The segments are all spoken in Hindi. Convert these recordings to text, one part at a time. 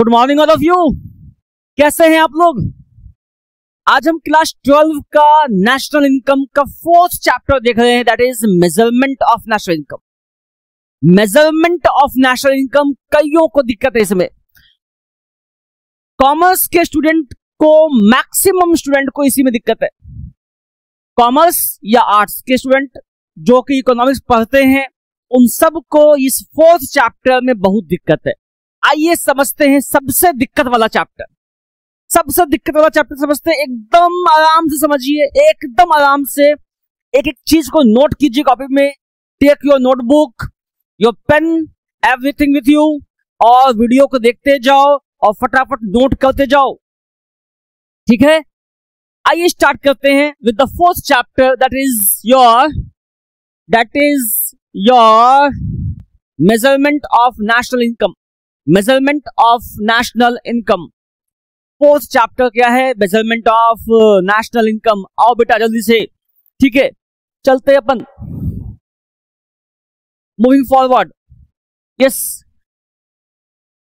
Good morning all of you. कैसे हैं आप लोग? आज हम क्लास 12 का नेशनल इनकम का 4th चैप्टर देख रहे हैं, that is measurement of national income. Measurement of national income कईयों को दिक्कत है इसमें। कॉमर्स के स्टूडेंट को, मैक्सिमम स्टूडेंट को इसी में दिक्कत है। कॉमर्स या आर्ट्स के स्टूडेंट जो कि इकोनॉमिक्स पढ़ते हैं, उन सब को इस 4th चैप्टर में बहुत दिक्कत है। आइए समझते हैं सबसे दिक्कत वाला चैप्टर। सबसे दिक्कत वाला चैप्टर समझते हैं, एकदम आराम से समझिए, एकदम आराम से एक एक चीज को नोट कीजिए कॉपी में। Take your notebook, your pen, everything with you, और वीडियो को देखते जाओ और फटाफट नोट करते जाओ, ठीक है? आइए स्टार्ट करते हैं with the 4th chapter, that is your measurement of national income. Measurement of national income 4th chapter क्या है? Measurement of national income. आओ बेटा जल्दी से, ठीक है? चलते हैं अपन, मूविंग फॉरवर्ड। यस,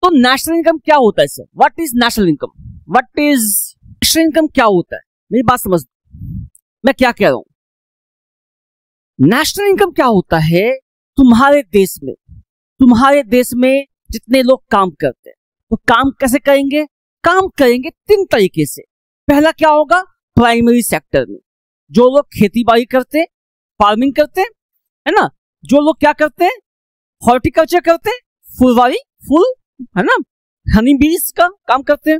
तो नेशनल इनकम क्या होता है sir? What is national income? What is national income? क्या होता है? मेरी बात समझ, मैं क्या कह रहा हूं। नेशनल इनकम क्या होता है? तुम्हारे देश में जितने लोग काम करते हैं, तो काम कैसे करेंगे? काम करेंगे 3 तरीके से। पहला क्या होगा? प्राइमरी सेक्टर में जो लोग खेती बाड़ी करते हैं, फार्मिंग करते हैं, है ना? जो लोग क्या करते हैं? हॉर्टिकल्चर करते हैं, फुलवारी, फूल, है ना, हनी बीज का काम करते हैं।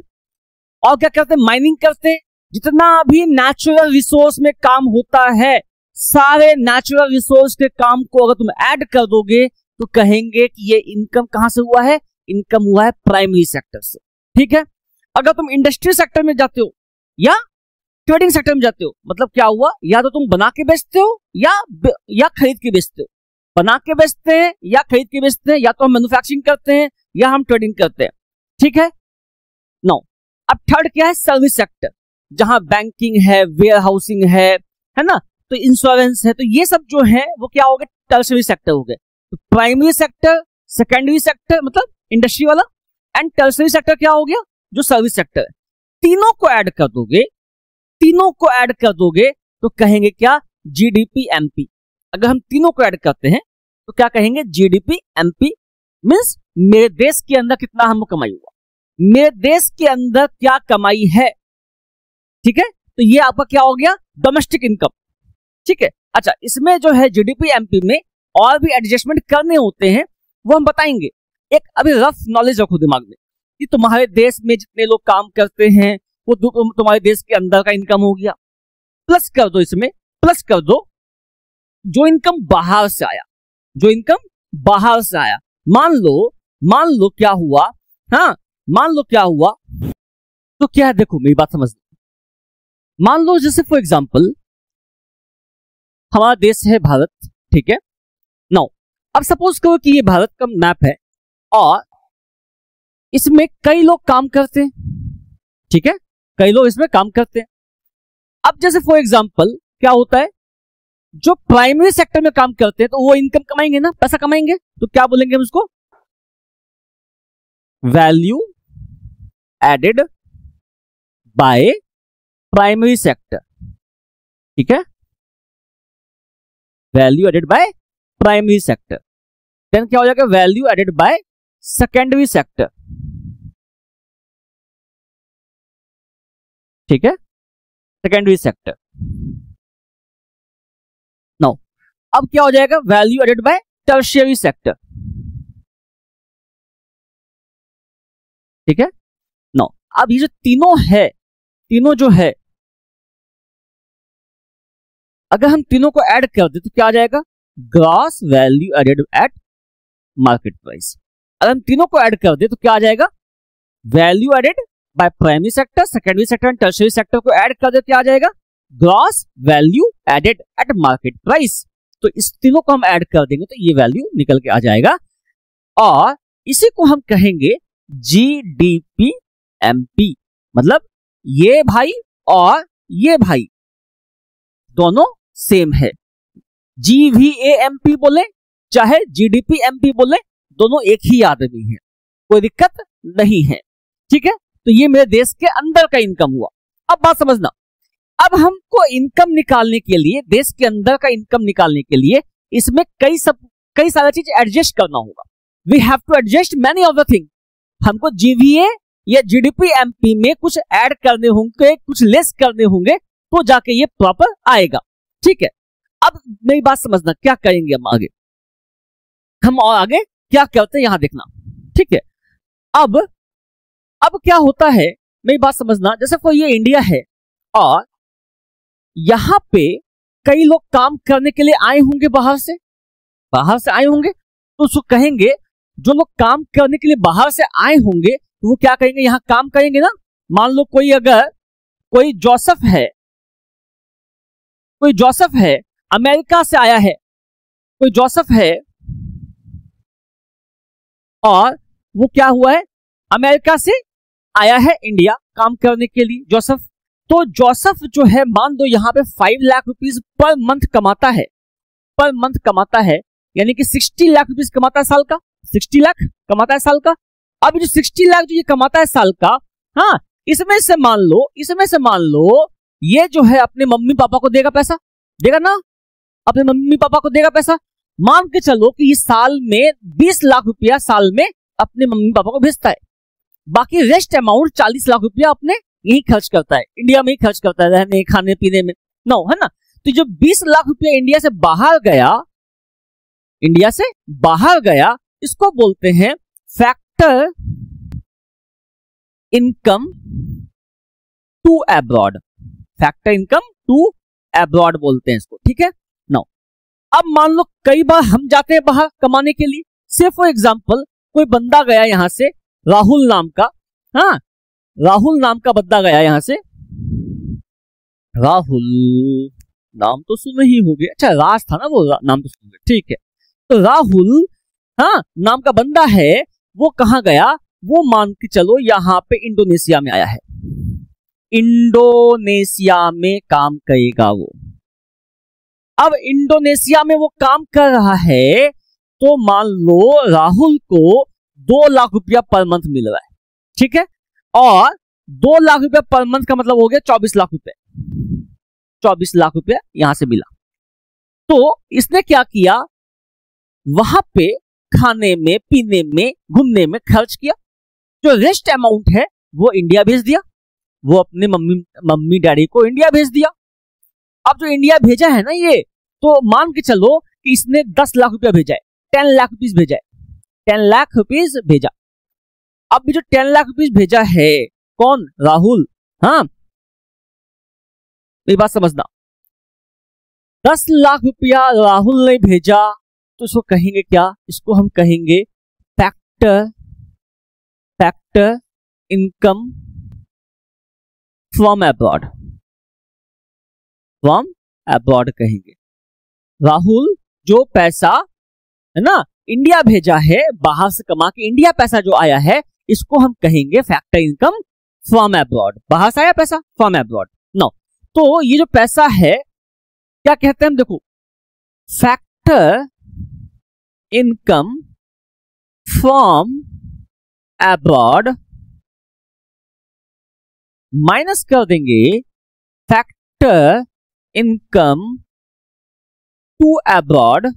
और क्या करते हैं? माइनिंग करते हैं। जितना भी नेचुरल रिसोर्स में काम होता है, सारे नेचुरल रिसोर्स के काम को अगर तुम ऐड कर दोगे तो कहेंगे कि ये इनकम कहां से हुआ है? इनकम हुआ है प्राइमरी सेक्टर से, ठीक है? अगर तुम इंडस्ट्री सेक्टर में जाते हो या ट्रेडिंग सेक्टर में जाते हो, मतलब क्या हुआ? या तो तुम बना के बेचते हो या खरीद के बेचते हो। बना के बेचते हैं या खरीद के बेचते हैं, या तो हम मैन्युफैक्चरिंग करते हैं या हम ट्रेडिंग करते हैं, ठीक है? नो, अब थर्ड क्या है? सर्विस सेक्टर, जहां बैंकिंग है, वेयर हाउसिंग है ना, तो इंश्योरेंस है। तो ये सब जो है वो क्या हो गए? टर्शरी सेक्टर हो गए। तो प्राइमरी सेक्टर, सेकेंडरी सेक्टर मतलब इंडस्ट्री वाला, एंड टर्शरी सेक्टर क्या हो गया? जो सर्विस सेक्टर है। तीनों को ऐड कर दोगे तो कहेंगे क्या? GDP MP. अगर हम तीनों को ऐड करते हैं तो क्या कहेंगे? जीडीपी एमपी मींस मेरे देश के अंदर कितना हमको कमाई हुआ, मेरे देश के अंदर क्या कमाई है, ठीक है? तो ये आपका क्या हो गया? डोमेस्टिक इनकम, ठीक है? अच्छा, इसमें जो है जीडीपी एमपी में और भी एडजस्टमेंट करने होते हैं, वो हम बताएंगे। एक अभी रफ नॉलेज रखो दिमाग में कि तुम्हारे देश में जितने लोग काम करते हैं वो तुम्हारे देश के अंदर का इनकम हो गया। प्लस कर दो, इसमें प्लस कर दो जो इनकम बाहर से आया, जो इनकम बाहर से आया। मान लो क्या हुआ, हाँ, मान लो क्या हुआ, तो क्या है? देखो मेरी बात समझ, मान लो जैसे फॉर एग्जांपल हमारा देश है भारत, ठीक है? नाउ अब सपोज करो कि ये भारत का मैप है और इसमें कई लोग काम करते हैं, ठीक है? कई लोग इसमें काम करते हैं। अब जैसे फॉर एग्जांपल क्या होता है? जो प्राइमरी सेक्टर में काम करते हैं तो वो इनकम कमाएंगे ना, पैसा कमाएंगे, तो क्या बोलेंगे हम उसको? Value added by primary sector, ठीक है? Value added by primary sector. Then क्या हो जाएगा? Value added by secondary sector, ठीक है? Secondary sector. नो, अब क्या हो जाएगा? Value added by tertiary sector, ठीक है? नो, अब ये जो तीनों जो है, अगर हम तीनों को ऐड कर दे तो क्या आ जाएगा? Gross value added at market price. अगर हम तीनों को ऐड कर दे तो क्या आ जाएगा? Value added by primary sector, secondary sector and tertiary sector को ऐड कर दे क्या आ जाएगा? Gross value added at market price. तो इस तीनों को हम ऐड कर देंगे तो ये वैल्यू निकल के आ जाएगा, और इसी को हम कहेंगे जीडीपी एमपी। मतलब ये भाई और ये भाई दोनों सेम है। जीवीएएमपी बोले चाहे जीडीपी एमपी बोले, दोनों एक ही आदमी है, कोई दिक्कत नहीं है। ठीक है, तो ये मेरे देश के अंदर का इनकम हुआ। अब बात समझना, अब हमको इनकम निकालने के लिए, देश के अंदर का इनकम निकालने के लिए इसमें कई सारा चीज एडजस्ट करना होगा। We have to adjust many of the thing. हमको जीवीए या जीडीपी एमपी में कुछ ऐड करने होंगे, कुछ लेस करने होंगे, तो जाके ये प्रॉपर आएगा। ठीक है, अब मेरी बात समझना, क्या करेंगे हम आगे, हम और आगे क्या करते हैं यहां देखना। ठीक है, अब क्या होता है, मेरी बात समझना, जैसे कोई ये इंडिया है और यहां पे कई लोग काम करने के लिए आए होंगे, बाहर से आए होंगे, तो उसको कहेंगे, जो लोग काम करने के लिए बाहर से आए होंगे तो वो क्या करेंगे, यहां काम करेंगे ना। मान लो कोई जोसेफ है अमेरिका से आया है, कोई जोसेफ है और वो क्या हुआ है, अमेरिका से आया है इंडिया काम करने के लिए जोसेफ। तो जोसेफ जो है, मान दो यहां पे 5 लाख रुपीस पर मंथ कमाता है, यानी कि 60 लाख रुपीस कमाता है साल का, 60 लाख कमाता है साल का। अब जो 60 लाख जो ये कमाता है साल का, हाँ, इसमें से मान लो ये जो है अपने मम्मी पापा को देगा पैसा, देगा ना, अपने मम्मी पापा को देगा पैसा। मान के चलो कि ये साल में 20 लाख रुपया साल में अपने मम्मी पापा को भेजता है, बाकी रेस्ट अमाउंट 40 लाख रुपया अपने यही खर्च करता है, इंडिया में ही खर्च करता है, रहने खाने पीने में, नो, है ना। तो जो 20 लाख रुपया इंडिया से बाहर गया, इसको बोलते हैं factor income to abroad, factor income to abroad बोलते हैं इसको। ठीक है, नो, अब मान लो कई बार हम जाते हैं बाहर कमाने के लिए, सिर्फ फॉर एग्जाम्पल कोई बंदा गया यहां से, राहुल नाम का बंदा गया यहां से, राहुल नाम तो सुने ही होंगे, अच्छा राज था ना वो, नाम तो सुने, ठीक है। तो राहुल, हाँ, नाम का बंदा है, वो कहां गया, वो मान के चलो यहां पे इंडोनेशिया में आया है, इंडोनेशिया में काम करेगा वो। अब इंडोनेशिया में वो काम कर रहा है, तो मान लो राहुल को 2 लाख रुपया पर मंथ मिल रहा है, ठीक है, और 2 लाख रुपया पर मंथ का मतलब हो गया 24 लाख रुपए, 24 लाख रुपया यहां से मिला। तो इसने क्या किया, वहां पे खाने में, पीने में, घूमने में खर्च किया, जो रेस्ट अमाउंट है वो इंडिया भेज दिया, वो अपने मम्मी डैडी को इंडिया भेज दिया। अब जो इंडिया भेजा है ना ये, तो मान के चलो कि इसने 10 लाख रुपया भेजा है, 10 लाख रुपीस भेजा है, 10 लाख रुपीस भेजा। अब जो 10 लाख रुपीस भेजा है, कौन, राहुल, हाँ, मेरी बात समझना, 10 लाख रुपया राहुल ने भेजा, तो इसको कहेंगे क्या, इसको हम कहेंगे फैक्टर इनकम फ्रॉम अब्रॉड कहेंगे। राहुल जो पैसा है ना इंडिया भेजा है, बाहर से कमा के इंडिया पैसा जो आया है, इसको हम कहेंगे फैक्टर इनकम फ्रॉम अब्रॉड, बाहर से आया पैसा फ्रॉम अब्रॉड। नो, तो ये जो पैसा है क्या कहते हैं हम, देखो, factor income from abroad minus कर देंगे फैक्टर इनकम टू अब्रॉड,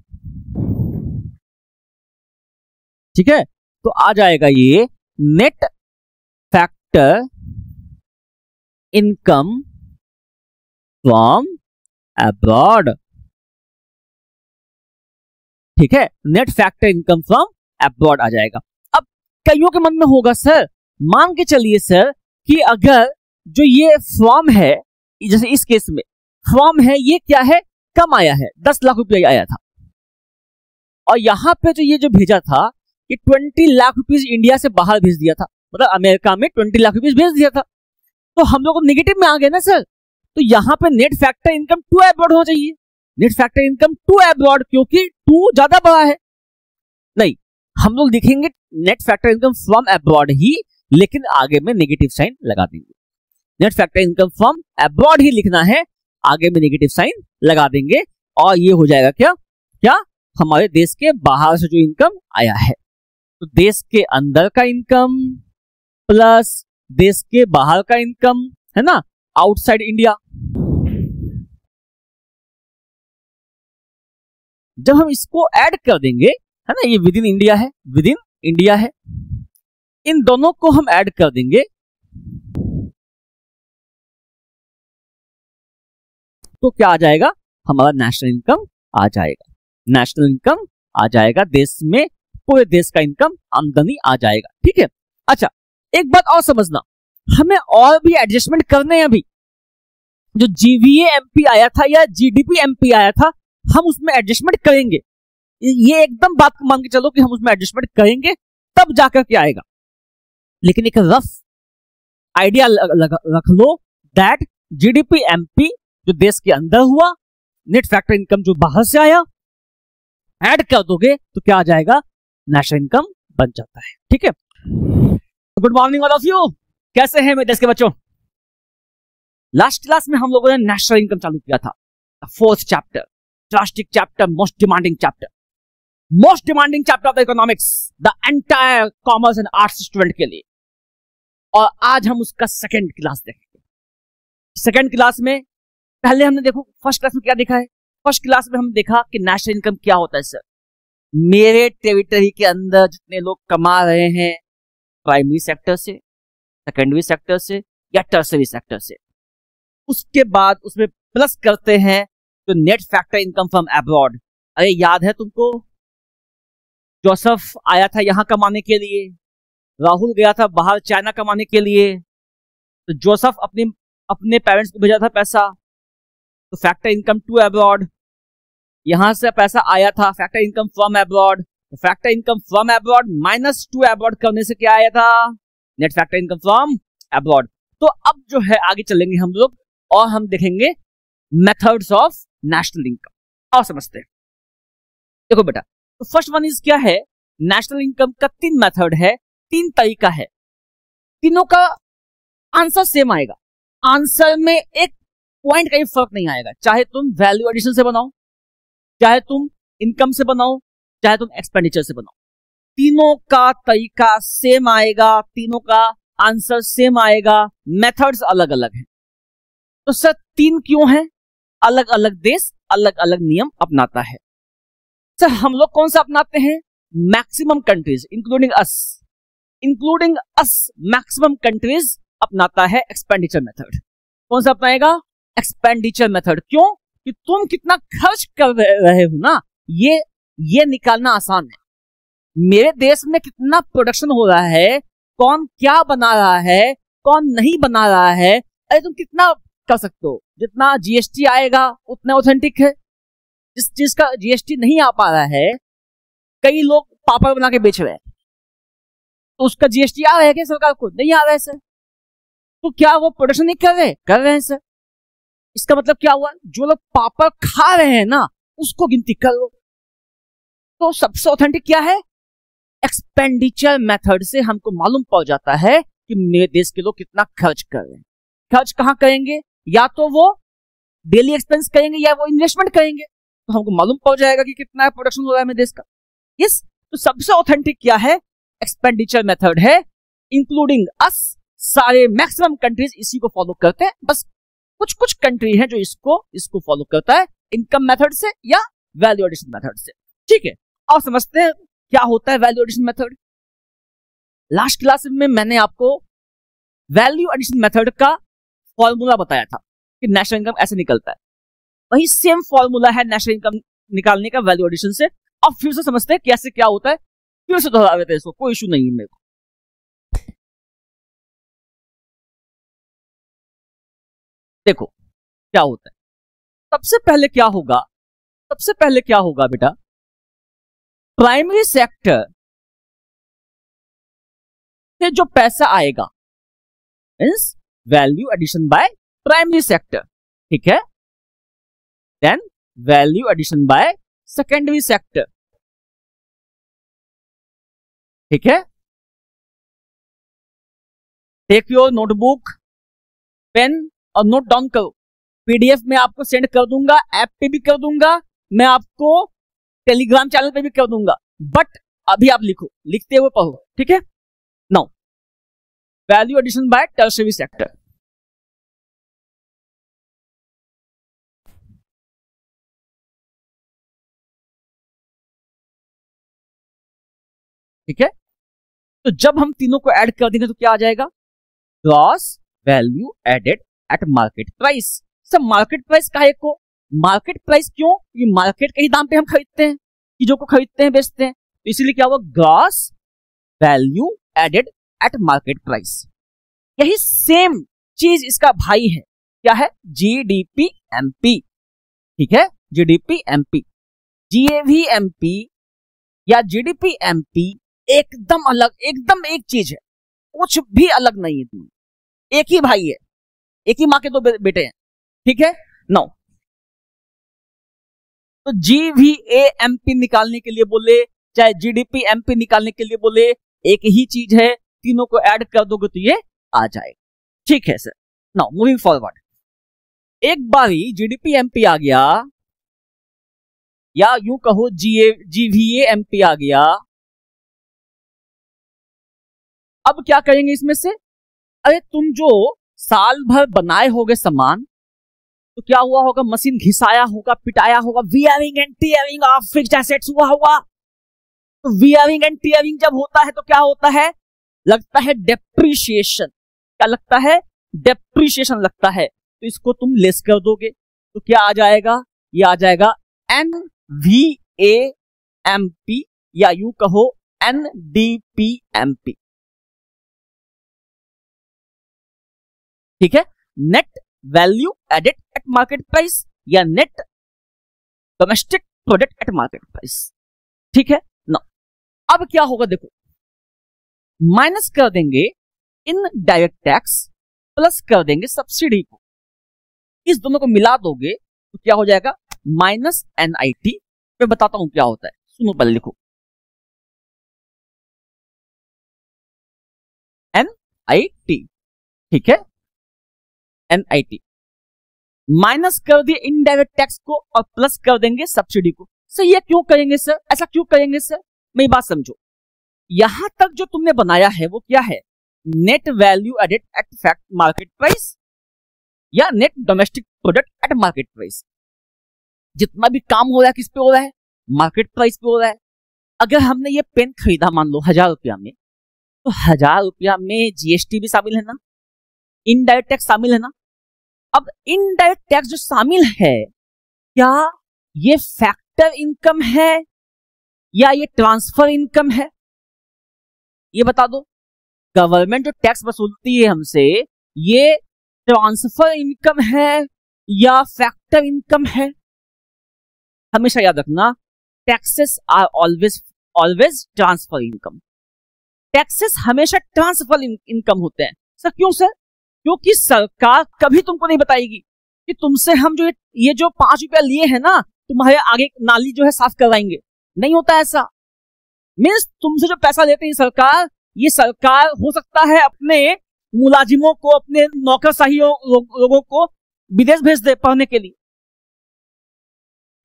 ठीक है, तो आ जाएगा ये net factor income from abroad, ठीक है, net factor income from abroad आ जाएगा। अब कईयों के मन में होगा, सर मान के चलिए सर कि अगर जो ये फॉर्म है, जैसे इस केस में फॉर्म है, ये क्या है, कम आया है, 10 लाख रुपया आया था, और यहां पे जो ये जो भेजा था ये 20 लाख रुपीस इंडिया से बाहर भेज दिया था, मतलब अमेरिका में 20 लाख रुपीस भेज दिया था, तो हम लोग नेगेटिव में आ गए ना सर। तो यहां पे net factor income to abroad होना चाहिए, net factor income to abroad, क्योंकि टू ज्यादा बड़ा है। नहीं, हम लोग लिखेंगे net factor income from abroad ही, लेकिन आगे में नेगेटिव साइन लगा देंगे। Net factor income from abroad ही लिखना है, आगे में नेगेटिव साइन लगा देंगे, और ये हो जाएगा क्या हमारे देश के बाहर से जो इनकम आया है। तो देश के अंदर का इनकम प्लस देश के बाहर का इनकम, है ना, आउटसाइड इंडिया। जब हम इसको ऐड कर देंगे, है ना, ये विद इन इंडिया है, विद इन इंडिया है, इन दोनों को हम ऐड कर देंगे तो क्या आ जाएगा, हमारा नेशनल इनकम आ जाएगा। नेशनल इनकम आ जाएगा, देश में पूरे देश का इनकम, आमदनी आ जाएगा। ठीक है, अच्छा एक बात और समझना, हमें और भी एडजस्टमेंट करने हैं। अभी जो जीवीए एमपी आया था या जीडीपी एमपी आया था, हम उसमें एडजस्टमेंट करेंगे। ये एकदम बात को मान के चलो कि हम उसमें एडजस्टमेंट करेंगे तब जाकर के आएगा। लेकिन एक रफ आइडिया रख लो दैट जीडीपी एमपी जो देश के अंदर हुआ, नेट फैक्टर इनकम जो बाहर से आया, ऐड कर दोगे तो क्या आ जाएगा, नेशनल इनकम बन जाता है। ठीक है, good morning all of you, कैसे हैं मेरे देश के बच्चों। लास्ट क्लास में हम लोगों ने नेशनल इनकम चालू किया था, fourth chapter, drastic chapter, most demanding chapter of the economics, the entire commerce and arts student के लिए। और आज हम उसका सेकंड क्लास देखेंगे। सेकंड क्लास में पहले हमने देखो फर्स्ट क्लास में क्या देखा है, फर्स्ट क्लास में हम देखा कि नेशनल इनकम क्या होता है। सर, मेरे टेरिटरी के अंदर जितने लोग कमा रहे हैं प्राइमरी सेक्टर से, सेकेंडरी सेक्टर से या टर्सरी सेक्टर से, उसके बाद उसमें प्लस करते हैं तो net factor income from abroad. अरे याद है तुमको, जोसेफ आया था यहां कमाने के लिए, राहुल गया था बाहर चाइना कमाने के लिए, तो जोसेफ अपने पेरेंट्स को भेजा था पैसा, तो फैक्टर इनकम टू अब्रॉड, यहां से पैसा आया था फैक्टर इनकम फ्रॉम अब्रॉड, तो factor income from abroad minus two abroad करने से क्या आया था, net factor income from abroad. तो अब जो है आगे चलेंगे हम लोग और हम देखेंगे मेथड्स ऑफ नेशनल इनकम और समझते हैं। देखो बेटा, तो फर्स्ट वन इज क्या है, नेशनल इनकम का 3 मेथड है, 3 तरीका है, तीनों का आंसर सेम आएगा। आंसर में एक पॉइंट का ही फर्क नहीं आएगा, चाहे तुम वैल्यू एडिशन से बनाओ, चाहे तुम इनकम से बनाओ, चाहे तुम एक्सपेंडिचर से बनाओ, तीनों का तरीका सेम आएगा, तीनों का आंसर सेम आएगा, मेथड्स अलग अलग हैं। तो सर 3 क्यों है, अलग अलग देश अलग अलग नियम अपनाता है। सर हम लोग कौन सा अपनाते हैं, मैक्सिमम कंट्रीज इंक्लूडिंग अस मैक्सिमम कंट्रीज अपनाता है एक्सपेंडिचर मेथड। कौन सा अपनाएगा, एक्सपेंडिचर मेथड। क्यों, कि तुम कितना खर्च कर रहे हो ना, ये निकालना आसान है। मेरे देश में कितना प्रोडक्शन हो रहा है, कौन क्या बना रहा है, कौन नहीं बना रहा है, अरे तुम कितना कर सकते हो, जितना जीएसटी आएगा उतना ऑथेंटिक है। जिस चीज का जीएसटी नहीं आ पा रहा है, कई लोग पापड़ बना के बेच रहे हैं, तो उसका जीएसटी आ रहा है क्या सरकार को, नहीं आ रहा है सर, तो क्या वो प्रोडक्शन नहीं कर रहे हैं सर। इसका मतलब क्या हुआ, जो लोग पापड़ खा रहे हैं ना उसको गिनती कर लो। तो सबसे ऑथेंटिक क्या है, एक्सपेंडिचर मेथड से हमको मालूम पड़ जाता है कि मेरे देश के लोग कितना खर्च कर रहे हैं। खर्च कहां करेंगे, या तो वो डेली एक्सपेंस करेंगे या वो इन्वेस्टमेंट करेंगे, तो हमको मालूम पड़ जाएगा कि कितना प्रोडक्शन हो रहा है मेरे देश का। यस, तो सबसे ऑथेंटिक क्या है, एक्सपेंडिचर मेथड है, इंक्लूडिंग अस। सारे मैक्सिमम कंट्रीज इसी को फॉलो करते हैं, बस कुछ कंट्री है जो इसको फॉलो करता है इनकम मेथड से या वैल्यू एडिशन मेथड से। ठीक है, और समझते हैं क्या होता है value addition method. Last class में मैंने आपको वैल्यू एडिशन मेथड का फॉर्मूला बताया था कि नेशनल इनकम ऐसे निकलता है, वही सेम फॉर्मूला है नेशनल इनकम निकालने का वैल्यू एडिशन से। अब फिर से समझते हैं कैसे क्या होता है, फिर से दोहरा देते हैं इसको, कोई इशू नहीं है मेरे को। देखो क्या होता है, सबसे पहले क्या होगा बेटा, प्राइमरी सेक्टर से जो पैसा आएगा means value addition by primary sector, ठीक है, then value addition by secondary sector, ठीक है। टेक योर नोटबुक पेन और नोट डाउन करो, पीडीएफ में आपको सेंड कर दूंगा, ऐप पे भी कर दूंगा, मैं आपको टेलीग्राम चैनल पे भी कर दूंगा, बट अभी आप लिखो, लिखते हुए पढ़ो, ठीक है। Now value addition by tertiary sector. ठीक है, तो जब हम तीनों को ऐड कर देंगे तो क्या आ जाएगा, gross value added at market price. सब मार्केट प्राइस काहे को, मार्केट प्राइस क्यों, ये मार्केट के ही दाम पे हम खरीदते हैं, चीजों को खरीदते हैं बेचते हैं, तो इसीलिए क्या हुआ, gross value added at market price. यही सेम चीज इसका भाई है, क्या है, जीडीपी एमपी। ठीक है, जीडीपी एमपी, जीएवी एमपी या जीडीपी एमपी एकदम अलग, एकदम एक चीज है, कुछ भी अलग नहीं है, एक ही भाई है, एक ही माँ के दो बेटे हैं। ठीक है, नो तो जीवीएएमपी निकालने के लिए बोले चाहे जीडीपी एमपी निकालने के लिए बोले, एक ही चीज है, तीनों को ऐड कर दोगे तो ये आ जाएगा। ठीक है सर, नाउ मूविंग फॉरवर्ड, एक बार ही जीडीपी एमपी आ गया या यूं कहो जीवीएएमपी आ गया, अब क्या करेंगे इसमें से, अरे तुम जो साल भर बनाए होगे सामान, तो क्या हुआ होगा, मशीन घिसाया होगा, पिटाया होगा, wearing and tearing of fixed assets हुआ होगा। तो वियरिंग एंड टियरिंग जब होता है तो क्या होता है, लगता है डेप्रिसिएशन, क्या लगता है, डेप्रिसिएशन लगता है, तो इसको तुम लेस कर दोगे तो क्या आ जाएगा, ये आ जाएगा NVAMP या यूं कहो NDPMP। ठीक है, net value added at market price या net domestic product at market price. ठीक है ना, अब क्या होगा देखो, माइनस कर देंगे इन डायरेक्ट टैक्स, प्लस कर देंगे सब्सिडी को, इस दोनों को मिला दोगे तो क्या हो जाएगा, माइनस NIT। मैं बताता हूं क्या होता है, सुनो पहले लिखो, NIT। ठीक है, NIT माइनस कर दिए इनडायरेक्ट टैक्स को और प्लस कर देंगे सब्सिडी को। सर ये क्यों करेंगे सर, ऐसा क्यों करेंगे सर, मेरी बात समझो, यहां तक जो तुमने बनाया है वो क्या है, net value added at fact market price या net domestic product at market price. जितना भी काम हो रहा है किस पे हो रहा है, मार्केट प्राइस पे हो रहा है। अगर हमने ये पेन खरीदा मान लो 1000 रुपया में, तो 1000 रुपया में जीएसटी भी शामिल है ना, इनडायरेक्ट टैक्स शामिल है ना। अब इनडायरेक्ट टैक्स जो शामिल है, क्या ये फैक्टर इनकम है या ये ट्रांसफर इनकम है, ये बता दो। गवर्नमेंट जो टैक्स वसूलती है हमसे, ये ट्रांसफर इनकम है या फैक्टर इनकम है। हमेशा याद रखना, taxes are always transfer income, taxes हमेशा ट्रांसफर इनकम होते हैं। सर क्यों सर, क्योंकि सरकार कभी तुमको नहीं बताएगी कि तुमसे हम जो ये जो 5 रुपया लिए हैं ना, तुम्हारे आगे नाली जो है साफ करवाएंगे, नहीं होता ऐसा। मीन्स तुमसे जो पैसा लेते हैं सरकार, ये सरकार हो सकता है अपने मुलाजिमों को, अपने नौकरशाहियों लोगों को विदेश भेज दे पढ़ने के लिए,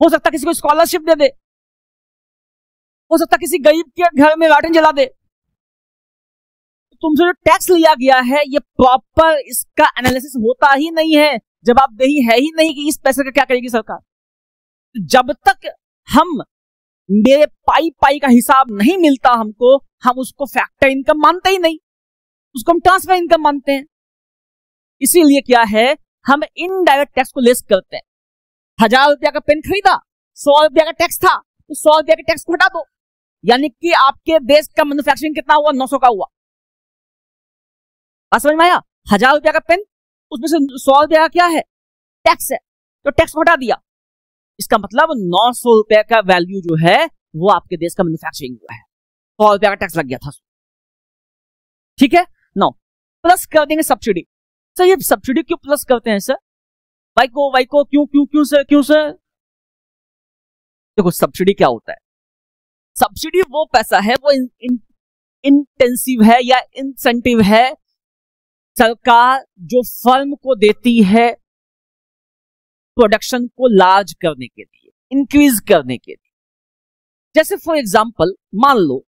हो सकता है किसी को स्कॉलरशिप दे दे, हो सकता है किसी गरीब के घर में लालटेन जला दे। तुमसे जो टैक्स लिया गया है, ये प्रॉपर इसका एनालिसिस होता ही नहीं है, जवाबदेही है ही नहीं कि इस पैसे का क्या करेगी सरकार। जब तक हम मेरे पाई का हिसाब नहीं मिलता हमको, हम उसको फैक्टर इनकम मानते ही नहीं, उसको हम ट्रांसफर इनकम मानते हैं। इसीलिए क्या है, हम इनडायरेक्ट टैक्स को लेस करते हैं। 1000 रुपया का पेन खरीदा, 100 रुपया का टैक्स था, तो 100 रुपया के टैक्स को हटा दो, यानी कि आपके देश का मैन्युफैक्चरिंग कितना हुआ, 900 का हुआ। समझ में आया, 1000 रुपया का पेन, उसमें से 100 रुपया का क्या है, टैक्स है, तो टैक्स को हटा दिया। इसका मतलब 900 रुपया का वैल्यू जो है वो आपके देश का मैन्युफैक्चरिंग हुआ है, 100 रुपया का टैक्स लग गया था। ठीक है, नो प्लस कर देंगे सब्सिडी। सर ये सब्सिडी क्यों प्लस करते हैं सर, वाई को क्यों सर। देखो सब्सिडी क्या होता है, सब्सिडी वो पैसा है, वो इंटेंसिव है या इंसेंटिव है, सरकार जो फर्म को देती है प्रोडक्शन को लार्ज करने के लिए, इंक्रीज करने के लिए। जैसे फॉर एग्जांपल मान लो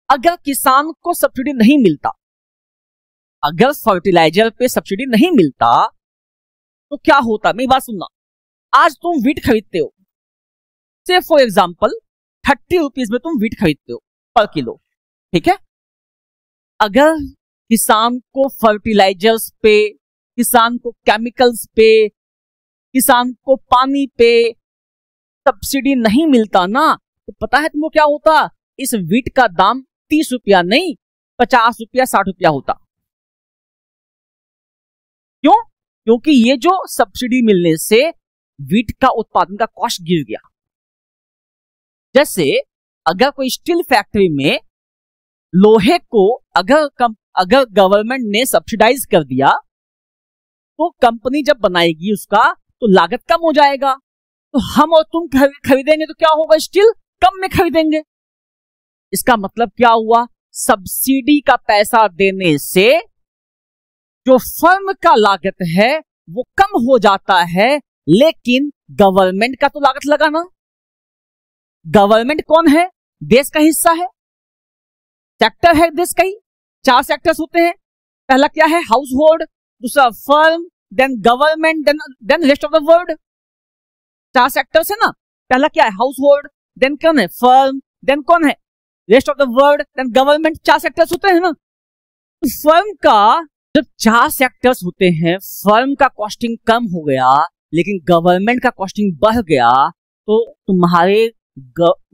अगर किसान को सब्सिडी नहीं मिलता, अगर फर्टिलाइजर पे सब्सिडी नहीं मिलता तो क्या होता, मेरी बात सुनना। आज तुम वीट खरीदते हो, से फॉर एग्जाम्पल 30 रुपीज में तुम वीट खरीदते हो पर किलो, ठीक है। अगर किसान को फर्टिलाइजर्स पे, किसान को केमिकल्स पे, किसान को पानी पे सब्सिडी नहीं मिलता ना, तो पता है तुमको क्या होता, इस वीट का दाम 30 रुपया नहीं 50 रुपया 60 रुपया होता। क्यों? क्योंकि ये जो सब्सिडी मिलने से वीट का उत्पादन का कॉस्ट गिर गया। जैसे अगर कोई स्टील फैक्ट्री में लोहे को अगर गवर्नमेंट ने सब्सिडाइज कर दिया तो कंपनी जब बनाएगी उसका तो लागत कम हो जाएगा, तो हम और तुम खरीदेंगे तो क्या होगा, स्टील कम में खरीदेंगे। इसका मतलब क्या हुआ, सब्सिडी का पैसा देने से जो फर्म का लागत है वो कम हो जाता है, लेकिन गवर्नमेंट का तो लागत लगा ना। गवर्नमेंट कौन है, देश का हिस्सा है, सेक्टर है देश का ही। 4 सेक्टर्स होते हैं। पहला क्या है, हाउस होल्ड, दूसरा firm, then government, then rest of the world. 4 sectors है ना। पहला क्या है, हाउस होल्ड, देन कौन है, फर्म, देन कौन है, rest of the world, then government. 4 sectors होते हैं ना। तो फर्म का जब 4 सेक्टर्स होते हैं, फर्म का कॉस्टिंग कम हो गया लेकिन गवर्नमेंट का कॉस्टिंग बढ़ गया, तो तुम्हारे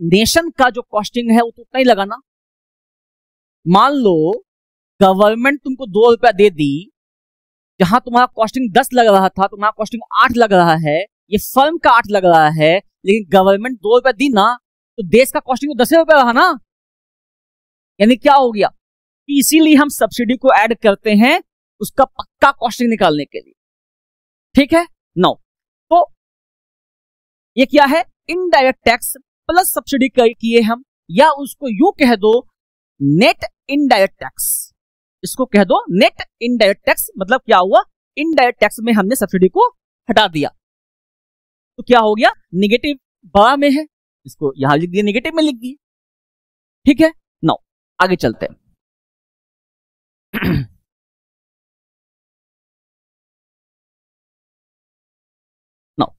नेशन का जो कॉस्टिंग है वो तो उतना ही लगा ना। मान लो गवर्नमेंट तुमको 2 रुपया दे दी, जहां तुम्हारा कॉस्टिंग 10 लग रहा था तुम्हारा कॉस्टिंग 8 लग रहा है, ये फर्म का 8 लग रहा है, लेकिन गवर्नमेंट 2 रुपया दी ना, तो देश का कॉस्टिंग तो 10 रुपया रहा ना। यानी क्या हो गया, इसीलिए हम सब्सिडी को ऐड करते हैं उसका पक्का कॉस्टिंग निकालने के लिए, ठीक है। नो, तो ये क्या है, इनडायरेक्ट टैक्स प्लस सब्सिडी किए हम, या उसको यूं कह दो नेट इनडायरेक्ट टैक्स। इसको कह दो नेट इनडायरेक्ट टैक्स। मतलब क्या हुआ, इनडायरेक्ट टैक्स में हमने सब्सिडी को हटा दिया, तो क्या हो गया, निगेटिव बड़ा में है, इसको यहां लिख दिया, निगेटिव में लिख दिए, ठीक है। नाउ आगे चलते हैं। नाउ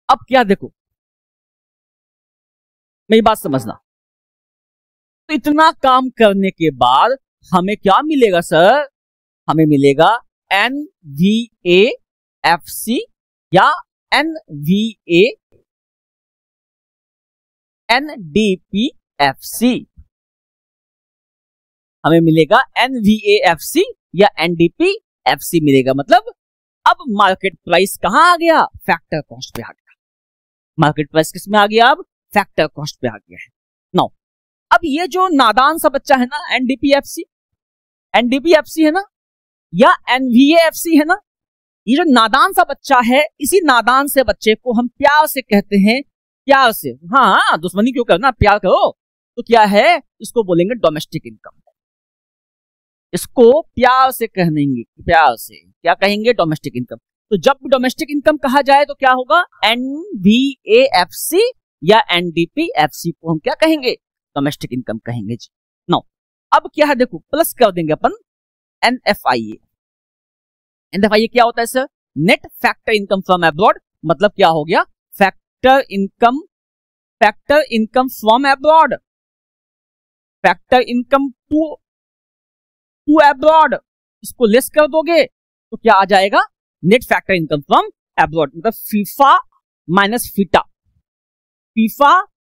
अब क्या, देखो मेरी बात समझना, तो इतना काम करने के बाद हमें क्या मिलेगा सर, हमें मिलेगा NVAFC या NDPFC। हमें मिलेगा NVAFC या NDPFC मिलेगा। मतलब अब मार्केट प्राइस कहां आ गया, फैक्टर कॉस्ट पे आ गया। मार्केट प्राइस किस में आ गया, अब फैक्टर कॉस्ट पे आ गया है। नाउ अब ये जो नादान सा बच्चा है ना, NDPFC है ना, या NVAFC है ना, ये जो नादान सा बच्चा है, इसी नादान से बच्चे को हम प्यार से कहते हैं, प्यार से, हाँ दुश्मनी क्यों करना, प्यार करो, तो क्या है, इसको बोलेंगे डोमेस्टिक इनकम। इसको प्यार से कहेंगे, प्यार से क्या कहेंगे, डोमेस्टिक इनकम। तो जब डोमेस्टिक इनकम कहा जाए तो क्या होगा, NVAFC या NDPFC को हम क्या कहेंगे, डोमेस्टिक इनकम कहेंगे जी। नो अब क्या है, देखो प्लस कर देंगे अपन NFIA। NFIA क्या होता है sir, net factor income from abroad. मतलब क्या हो गया, factor income from abroad, factor income to abroad. इसको लेस कर दोगे तो क्या आ जाएगा, net factor income from abroad. मतलब फीफा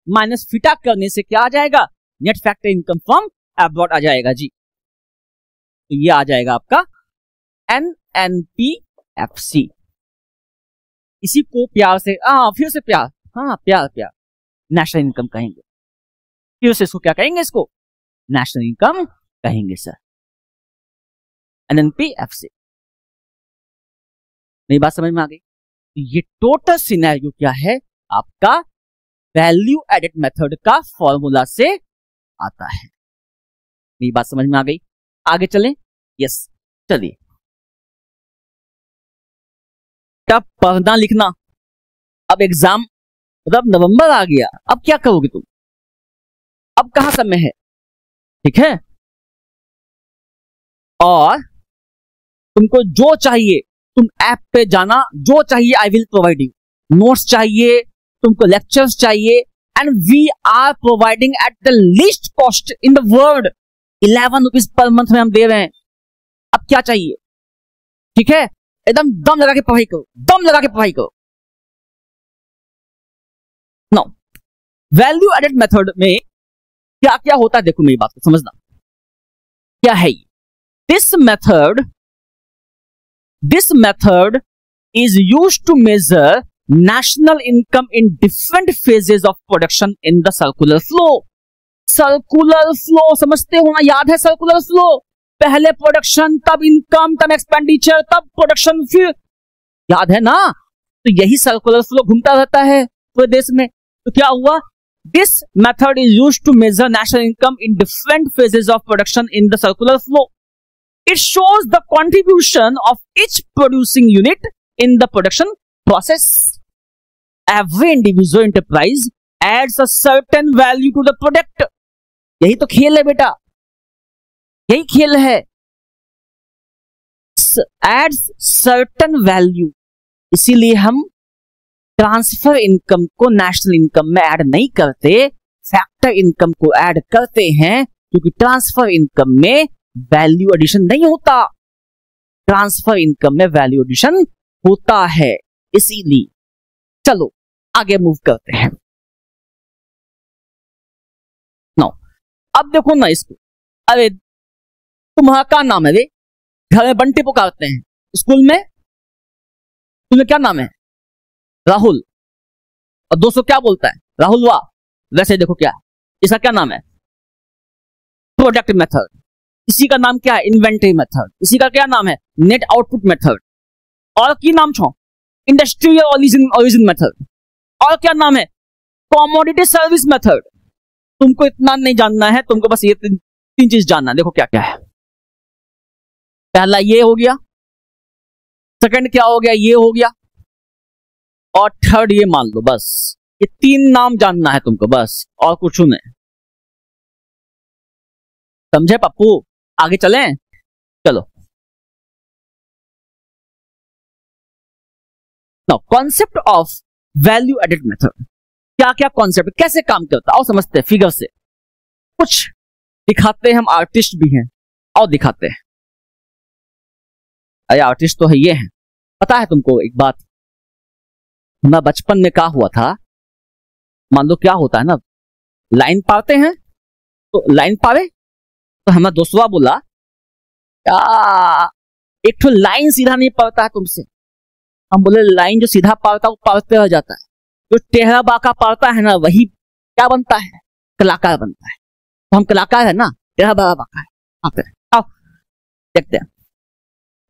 माइनस फीटा करने से क्या आ जाएगा, net factor income from abroad आ जाएगा जी। तो ये आ जाएगा आपका NNPFC। इसी को प्यार से, फिर से प्यार, हाँ प्यार नेशनल इनकम कहेंगे। फिर से इसको क्या कहेंगे, इसको नेशनल इनकम कहेंगे सर, NNPFC। मेरी बात समझ में आ गई। ये टोटल सिनेरियो क्या है आपका, वैल्यू एडेड मेथड का फॉर्मूला से आता है। मेरी बात समझ में आ गई, आगे चलें। यस चलिए, तब पढ़ना लिखना। अब एग्जाम, मतलब नवंबर आ गया, अब क्या करोगे तुम, अब कहां समय है, ठीक है। और तुमको जो चाहिए तुम ऐप पे जाना, जो चाहिए I will provide you. Notes चाहिए, तुमको लेक्चर्स चाहिए, and we are providing at the least cost in the world. 11 rupees per month में हम दे रहे हैं। अब क्या चाहिए? ठीक है, एकदम दम लगा के पढ़ाई करो, दम लगा के पढ़ाई करो। नो, वैल्यू एडेड मेथड में क्या क्या होता है देखो, मेरी बात को समझना। क्या है ये? This method is used to measure national income in different phases of production in the circular flow. Circular flow समझते हो ना? याद है circular flow? पहले प्रोडक्शन, तब इनकम, तब एक्सपेंडिचर, तब प्रोडक्शन, फिर, याद है ना? तो यही सर्कुलर फ्लो घूमता रहता है पूरे देश में। तो क्या हुआ? This method is used to measure national income in different phases of production in the circular flow. It shows the contribution of each producing unit in the production process. Every individual enterprise adds a certain value to the product. यही तो खेल है बेटा, यही खेल है। Adds certain value, इसीलिए हम ट्रांसफर इनकम को नेशनल इनकम में ऐड नहीं करते, फैक्टर इनकम को ऐड करते हैं, क्योंकि ट्रांसफर इनकम में वैल्यू एडिशन नहीं होता, ट्रांसफर इनकम में वैल्यू एडिशन होता है। इसीलिए चलो आगे मूव करते हैं। नो, अब देखो ना इसको। अरे तुम्हारा क्या नाम है रे? घर में बंटी पुकारते हैं, स्कूल में तुम्हें क्या नाम है? राहुल। और दोस्तों क्या बोलता है? राहुल वाह। वैसे देखो क्या है, इसका क्या नाम है? Product method. इसी का नाम क्या है? Inventory method. इसी का क्या नाम है? Net output method. और की नाम छो इंडस्ट्रियल ओरिजिन मेथड। और क्या नाम है? Commodity service method. तुमको इतना नहीं जानना है, तुमको बस ये तीन चीज जानना है। देखो क्या क्या है। पहला ये हो गया, सेकंड क्या हो गया? ये हो गया, और थर्ड ये मान लो। बस ये तीन नाम जानना है तुमको, बस, और कुछ नहीं। समझे पप्पू? आगे चलें? चलो। Now concept of value added method. क्या क्या कॉन्सेप्ट, कैसे काम करता है और समझते हैं फिगर से। कुछ दिखाते हैं, हम आर्टिस्ट भी हैं, और दिखाते हैं। अरे आर्टिस्ट तो है, ये हैं। पता है तुमको एक बात, मैं बचपन में क्या हुआ था, मान लो क्या होता है ना, लाइन पाते हैं, तो लाइन पावे तो हमारा दोस्तवा बोला एक तो लाइन सीधा नहीं पाता है तुमसे। हम बोले लाइन जो सीधा पाता है वो पाते रह जाता है, जो टेढ़ा बाका पाता है ना वही क्या बनता है? कलाकार बनता है। तो हम कलाकार है ना, टेढ़ा बाका है। आते हैं, आओ देखते हैं,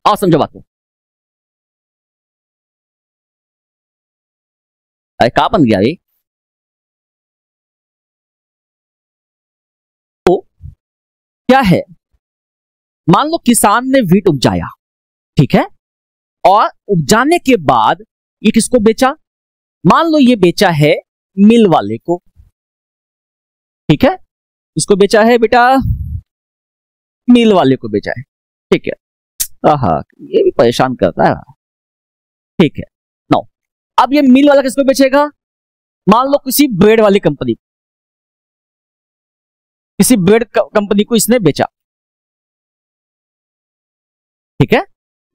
आओ समझो बात को। अरे क्या बन गया ये? तो क्या है, मान लो किसान ने व्हीट उपजाया, ठीक है, और उपजाने के बाद ये किसको बेचा? मान लो ये बेचा है मिल वाले को, ठीक है, इसको बेचा है बेटा, मिल वाले को बेचा है, ठीक है। आहा, ये भी परेशान करता है, ठीक है। नो, अब ये मिल वाला किसको बेचेगा? मान लो किसी ब्रेड वाली कंपनी, किसी ब्रेड कंपनी को इसने बेचा, ठीक है।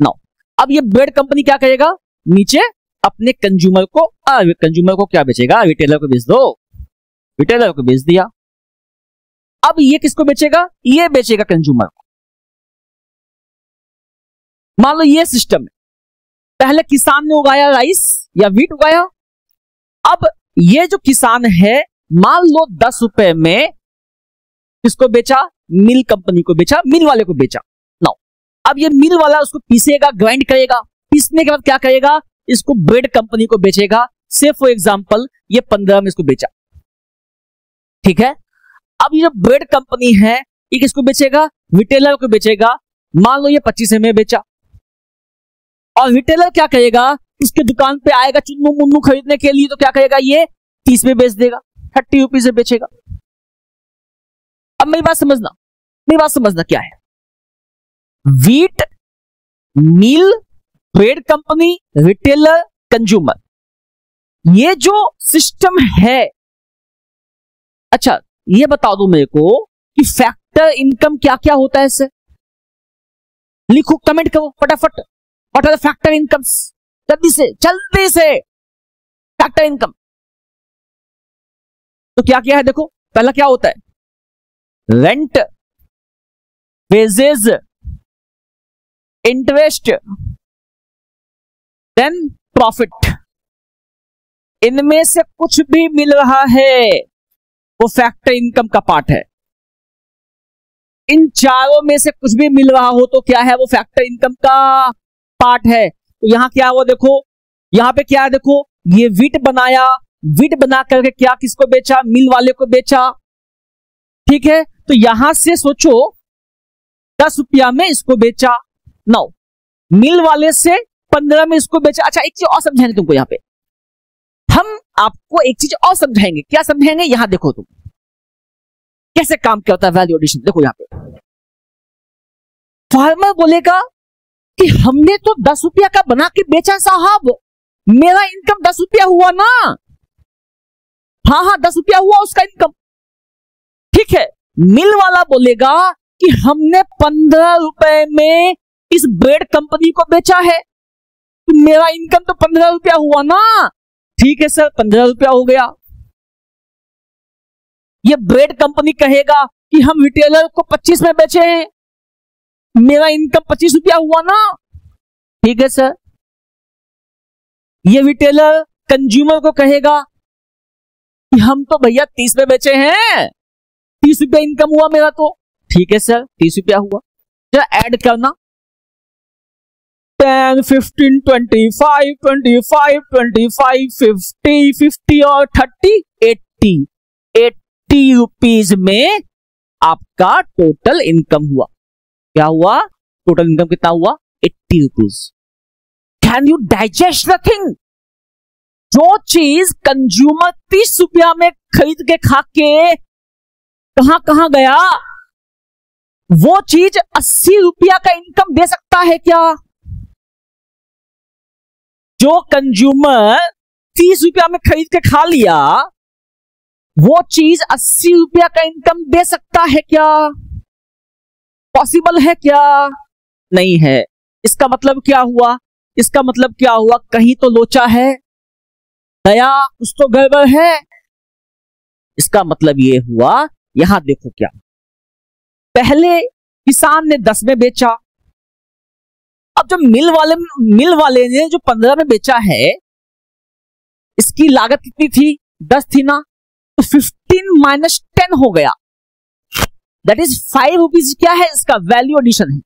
नो, अब ये ब्रेड कंपनी क्या करेगा? नीचे अपने कंज्यूमर को क्या बेचेगा? रिटेलर को बेच दो, रिटेलर को बेच दिया। अब ये किसको बेचेगा? ये बेचेगा कंज्यूमर को। मान लो ये सिस्टम है, पहले किसान ने उगाया राइस या व्हीट उगाया, अब ये जो किसान है मान लो 10 रुपए में किसको बेचा? मिल कंपनी को बेचा, मिल वाले को बेचा। नाउ अब ये मिल वाला उसको पीसेगा, ग्राइंड करेगा, पीसने के बाद क्या करेगा? इसको ब्रेड कंपनी को बेचेगा। से फॉर एग्जांपल ये 15 में इसको बेचा, ठीक है। अब ये जो ब्रेड कंपनी है ये किसको बेचेगा? रिटेलर को बेचेगा। मान लो ये 25 में बेचा, और रिटेलर क्या करेगा? उसके दुकान पे आएगा चुन्नू मुन्नू खरीदने के लिए, तो क्या करेगा? ये 30 में बेच देगा, 30 रुपीज से बेचेगा। अब मेरी बात समझना, मेरी बात समझना क्या है, व्हीट मिल, ट्रेड कंपनी, रिटेलर, कंज्यूमर, ये जो सिस्टम है। अच्छा ये बता दो मेरे को कि फैक्टर इनकम क्या क्या होता है इससे, लिखो कमेंट करो फटाफट। What are the factor incomes, जल्दी से फैक्टर इनकम। तो क्या क्या है देखो, पहला क्या होता है, rent, wages, interest, then profit. इनमें से कुछ भी मिल रहा है वो फैक्टर इनकम का पार्ट है। इन चारों में से कुछ भी मिल रहा हो तो क्या है, वो फैक्टर इनकम का पार्ट है। तो यहां क्या हुआ देखो, यहां पे क्या है देखो, ये वीट बनाया, वीट बना करके क्या किसको बेचा, मिल वाले को बेचा। ठीक है, तो यहां से सोचो 10 रुपया में इसको बेचा, 9 मिल वाले से 15 में इसको बेचा। अच्छा एक चीज और समझाएंगे तुमको, यहां पे हम आपको एक चीज और समझाएंगे। क्या समझाएंगे, यहां देखो तुम कैसे काम क्या होता है वैल्यू एडिशन। देखो यहां पे फार्मर बोलेगा कि हमने तो 10 रुपया का बना के बेचा साहब, मेरा इनकम 10 रुपया हुआ ना। हाँ 10 रुपया हुआ उसका इनकम। ठीक है, मिल वाला बोलेगा कि हमने 15 रुपए में इस ब्रेड कंपनी को बेचा है, तो मेरा इनकम तो 15 रुपया हुआ ना। ठीक है सर 15 रुपया हो गया। ये ब्रेड कंपनी कहेगा कि हम रिटेलर को 25 में बेचे हैं, मेरा इनकम 25 रुपया हुआ ना। ठीक है सर। ये रिटेलर कंज्यूमर को कहेगा कि हम तो भैया 30 में बेचे हैं, 30 रुपया इनकम हुआ मेरा तो। ठीक है सर 30 रुपया हुआ। जरा ऐड करना 10, 15, 25, 25, 25, 50, 50 और 30, 80 रुपीज में आपका टोटल इनकम हुआ। क्या हुआ, टोटल इनकम कितना हुआ, 80 rupees. Can you digest the thing? जो चीज कंज्यूमर 30 रुपया में खरीद के खा के कहां कहां गया, वो चीज 80 रुपया का इनकम दे सकता है क्या? जो कंज्यूमर 30 रुपया में खरीद के खा लिया, वो चीज 80 रुपया का इनकम दे सकता है क्या? पॉसिबल है क्या? नहीं है। इसका मतलब क्या हुआ, इसका मतलब क्या हुआ, कहीं तो लोचा है, दया कुछ तो गड़बड़ है। इसका मतलब ये हुआ, यहां देखो क्या, पहले किसान ने 10 में बेचा, अब जो मिल वाले ने जो 15 में बेचा है, इसकी लागत कितनी थी, 10 थी ना, तो 15 माइनस 10 हो गया, दैट इज 5 रुपीज। क्या है इसका, वैल्यू एडिशन है।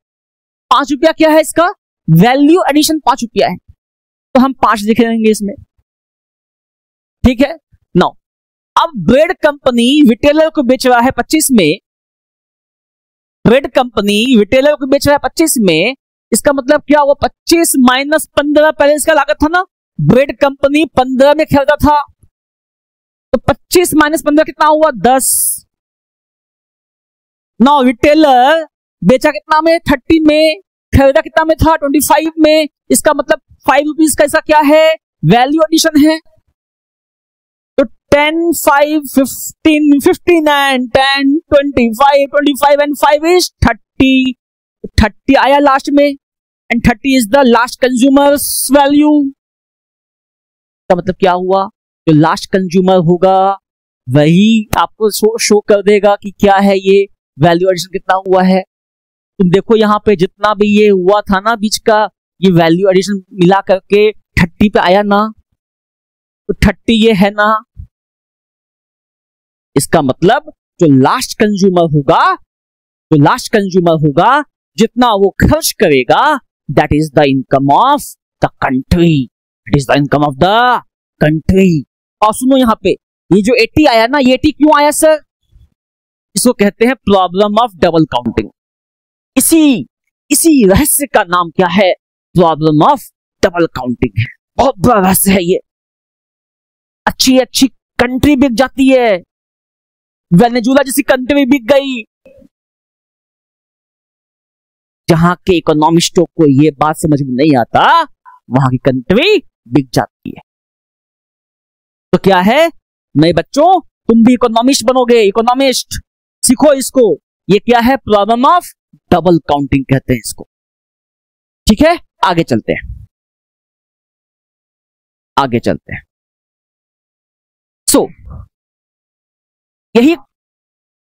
5 रुपया क्या है इसका, वैल्यू एडिशन 5 रुपया है, तो हम 5 लिख लेंगे इसमें। ठीक है, नाउ अब ब्रेड कंपनी रिटेलर को बेच रहा है 25 में, ब्रेड कंपनी रिटेलर को बेच रहा है 25 में, इसका मतलब क्या हुआ, 25 माइनस 15, पहले इसका लागत था ना, ब्रेड कंपनी 15 में खरीदा था, तो 25 माइनस 15 कितना हुआ, 10। नाउ रिटेलर बेचा कितना में, 30 में, खरीदा कितना में था, 25 में, इसका मतलब 5 रुपीज का इसका क्या है, वैल्यू एडिशन है। तो 10, 5, 15, 59, 10, 25, 25 एंड 5 इज 30, 30 आया लास्ट में, and 30 is the last consumers value. का मतलब क्या हुआ, जो लास्ट कंज्यूमर होगा वही आपको शो कर देगा कि क्या है ये वैल्यू एडिशन कितना हुआ है। तुम देखो यहां पे जितना भी ये हुआ था ना बीच का, ये वैल्यू एडिशन मिला करके 30 पे आया ना, तो 30 ये है ना। इसका मतलब जो लास्ट कंज्यूमर होगा, जितना वो खर्च करेगा, that is the income of the country, it is the income of the country. और सुनो यहां पे ये जो 80 आया ना, ये 80 क्यों आया सर, इसको कहते हैं प्रॉब्लम ऑफ डबल काउंटिंग। इसी रहस्य का नाम क्या है, प्रॉब्लम ऑफ डबल काउंटिंग है। बहुत बड़ा रहस्य है ये। अच्छी कंट्री बिक जाती है, वेनेजुला जैसी कंट्री बिक गई, जहां के इकोनॉमिस्टों को ये बात समझ में नहीं आता वहां की कंट्री बिक जाती है। तो क्या है नए बच्चों, तुम भी इकोनॉमिस्ट बनोगे, इकोनॉमिस्ट सीखो इसको। ये क्या है, प्रॉब्लम ऑफ डबल काउंटिंग कहते हैं इसको। ठीक है, आगे चलते हैं, आगे चलते हैं। सो यही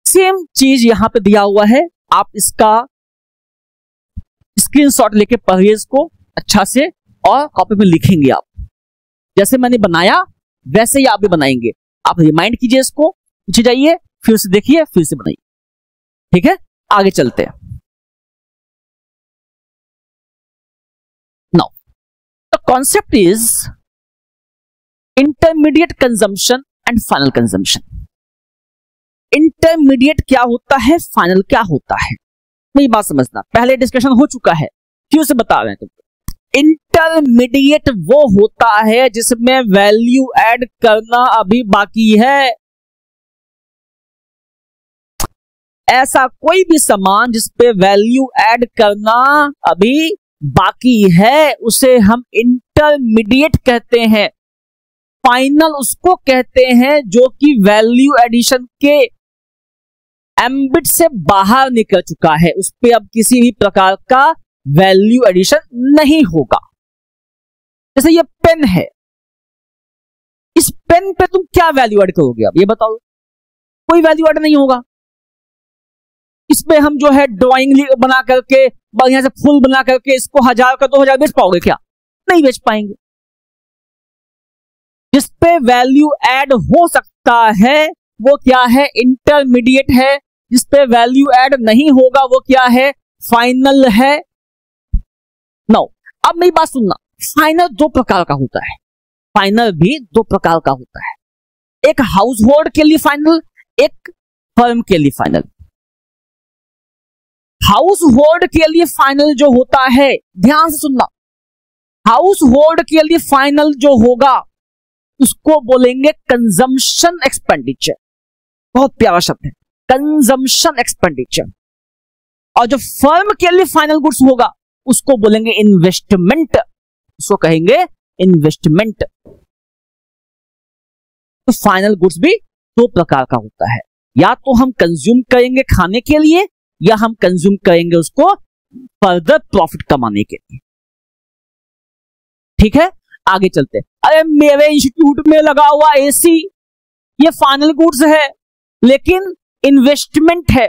सेम चीज यहां पे दिया हुआ है, आप इसका स्क्रीनशॉट लेके पढ़िए इसको अच्छा से और कॉपी में लिखेंगे आप। जैसे मैंने बनाया वैसे ही आप भी बनाएंगे। आप रिमाइंड कीजिए इसको, पीछे जाइए, फिर से देखिए, फिर से बनाइए। ठीक है, आगे चलते हैं। Now the concept is intermediate consumption and final consumption. Intermediate क्या होता है, फाइनल क्या होता है, मेरी बात समझना। पहले डिस्कशन हो चुका है, फिर से बता रहे हैं तुमको। इंटरमीडिएट वो होता है जिसमें वैल्यू ऐड करना अभी बाकी है। ऐसा कोई भी सामान जिसपे वैल्यू ऐड करना अभी बाकी है उसे हम इंटरमीडिएट कहते हैं। फाइनल उसको कहते हैं जो कि वैल्यू एडिशन के एम्बिट से बाहर निकल चुका है, उस पे अब किसी भी प्रकार का वैल्यू एडिशन नहीं होगा। जैसे ये पेन है, इस पेन पे तुम क्या वैल्यू ऐड करोगे, अब ये बताओ। कोई वैल्यू ऐड नहीं होगा। इसमें हम जो है ड्राइंग बना करके बढ़िया से फुल बना करके इसको 1000 का 2000 बेच पाओगे क्या? नहीं बेच पाएंगे। जिस पे वैल्यू ऐड हो सकता है वो क्या है, इंटरमीडिएट है। जिस पे वैल्यू ऐड नहीं होगा वो क्या है, फाइनल है। नाउ अब मेरी बात सुनना, फाइनल दो प्रकार का होता है। फाइनल भी दो प्रकार का होता है, एक हाउस होल्ड के लिए फाइनल, एक फर्म के लिए फाइनल। हाउस होल्ड के लिए फाइनल जो होता है, ध्यान से सुनना, हाउस होल्ड के लिए फाइनल जो होगा उसको बोलेंगे कंजम्पशन एक्सपेंडिचर। बहुत प्यारा शब्द है, कंजम्पशन एक्सपेंडिचर। और जो फर्म के लिए फाइनल गुड्स होगा उसको बोलेंगे इन्वेस्टमेंट, उसको कहेंगे इन्वेस्टमेंट। तो फाइनल गुड्स भी दो प्रकार का होता है, या तो हम कंज्यूम करेंगे खाने के लिए, या हम कंज्यूम करेंगे उसको फर्दर प्रॉफिट कमाने के लिए। ठीक है, आगे चलते। अरे मेरे इंस्टीट्यूट में लगा हुआ एसी ये फाइनल गुड्स है लेकिन इन्वेस्टमेंट है।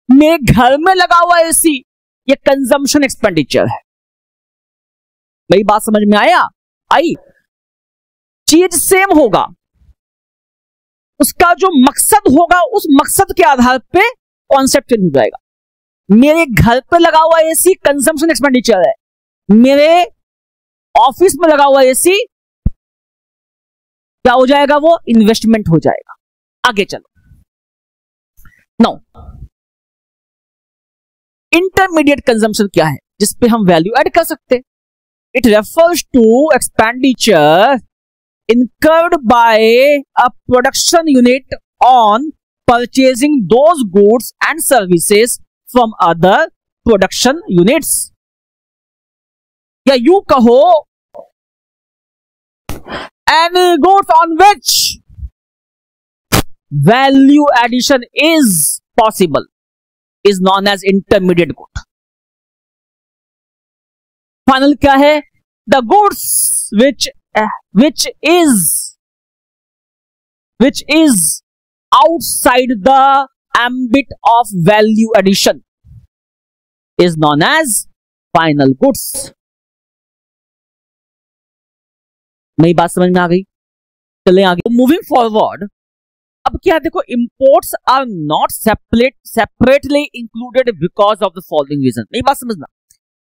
मेरे घर में लगा हुआ एसी ये कंजम्पशन एक्सपेंडिचर है। मेरी बात समझ में आई? चीज सेम होगा, उसका जो मकसद होगा उस मकसद के आधार पे कॉन्सेप्ट चेंज हो जाएगा। मेरे घर पे लगा हुआ एसी कंजम्पशन एक्सपेंडिचर है, मेरे ऑफिस में लगा हुआ एसी क्या हो जाएगा, वो इन्वेस्टमेंट हो जाएगा। आगे चलो। नाउ इंटरमीडिएट कंजम्पशन क्या है, जिसपे हम वैल्यू ऐड कर सकते हैं। It refers to expenditure incurred by a production unit on purchasing those goods and services from other production units। या यूं कहो, any goods on which value addition is possible is known as intermediate good। Final क्या है, the goods which is outside the ambit of value addition is known as final goods। मेरी बात समझ में आ गई? चलें आगे, मूविंग फॉरवर्ड। अब क्या देखो, imports are not separately included because of the following reason. मेरी बात समझना,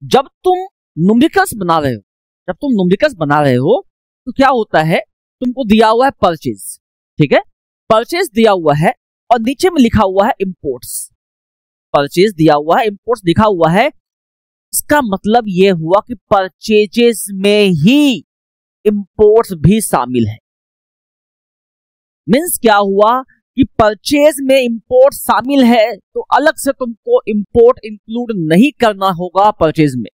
जब तुम न्यूमेरिकल्स बना रहे हो तो क्या होता है, तुमको दिया हुआ है परचेज, ठीक है, परचेज दिया हुआ है और नीचे में लिखा हुआ है इंपोर्ट्स। परचेज दिया हुआ है, इंपोर्ट्स लिखा हुआ है, इसका मतलब यह हुआ कि परचेजेस में ही इंपोर्ट्स भी शामिल है। मींस क्या हुआ, कि परचेज में इंपोर्ट शामिल है तो अलग से तुमको इंपोर्ट इंक्लूड नहीं करना होगा परचेज में।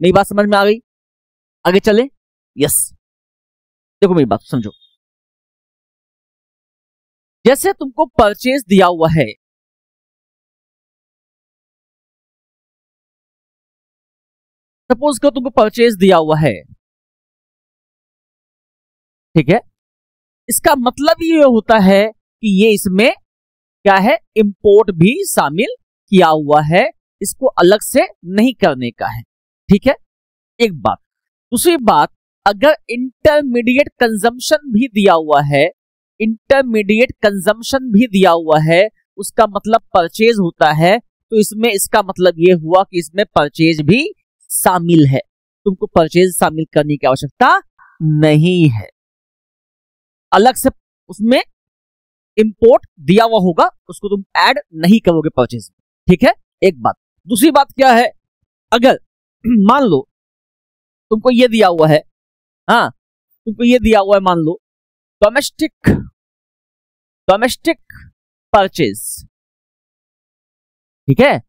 मेरी बात समझ में आ गई? आगे चले? यस, देखो मेरी बात समझो। जैसे तुमको परचेज दिया हुआ है, सपोज करो तुमको परचेज दिया हुआ है, ठीक है, इसका मतलब ये होता है कि ये इसमें क्या है, इंपोर्ट भी शामिल किया हुआ है, इसको अलग से नहीं करने का है। ठीक है, एक बात। दूसरी बात, अगर इंटरमीडिएट कंजम्पशन भी दिया हुआ है, इंटरमीडिएट कंजम्पशन भी दिया हुआ है, उसका मतलब परचेज होता है, तो इसमें इसका मतलब ये हुआ कि इसमें परचेज भी शामिल है, तुमको परचेज शामिल करने की आवश्यकता नहीं है। अलग से उसमें इंपोर्ट दिया हुआ होगा, उसको तुम ऐड नहीं करोगे परचेज में। ठीक है, एक बात। दूसरी बात क्या है, अगर मान लो तुमको ये दिया हुआ है, हाँ तुमको ये दिया हुआ है, मान लो डोमेस्टिक परचेज, ठीक है,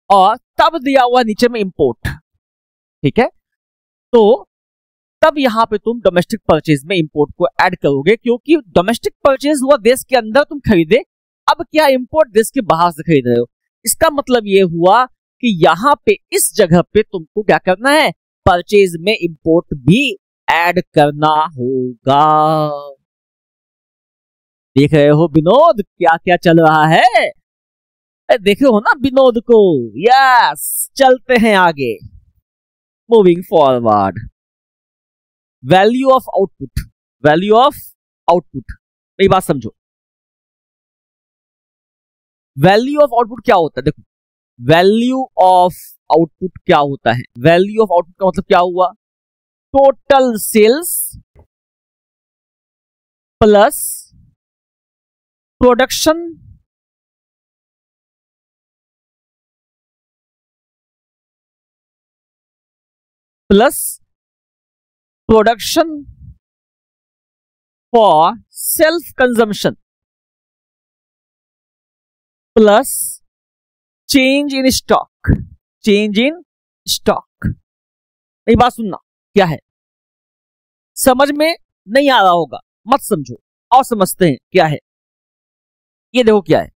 और तब दिया हुआ नीचे में इंपोर्ट, ठीक है, तो तब यहां पे तुम डोमेस्टिक परचेज में इंपोर्ट को ऐड करोगे, क्योंकि डोमेस्टिक परचेज हुआ देश के अंदर तुम खरीदे, अब क्या इंपोर्ट देश के बाहर से खरीद रहे हो। इसका मतलब ये हुआ कि यहां पे इस जगह पे तुमको क्या करना है, परचेज में इंपोर्ट भी ऐड करना होगा। देख रहे हो विनोद क्या क्या चल रहा है, देखे हो ना विनोद को। यस, चलते हैं आगे, moving forward. Value of output, value of output, मेरी बात समझो। वैल्यू ऑफ आउटपुट क्या होता है, देखो वैल्यू ऑफ आउटपुट क्या होता है, वैल्यू ऑफ आउटपुट का मतलब क्या हुआ, total sales plus production plus production for self consumption plus change in stock, change in stock. ये बात सुनना, क्या है, समझ में नहीं आ रहा होगा मत समझो, और समझते हैं क्या है। ये देखो क्या है,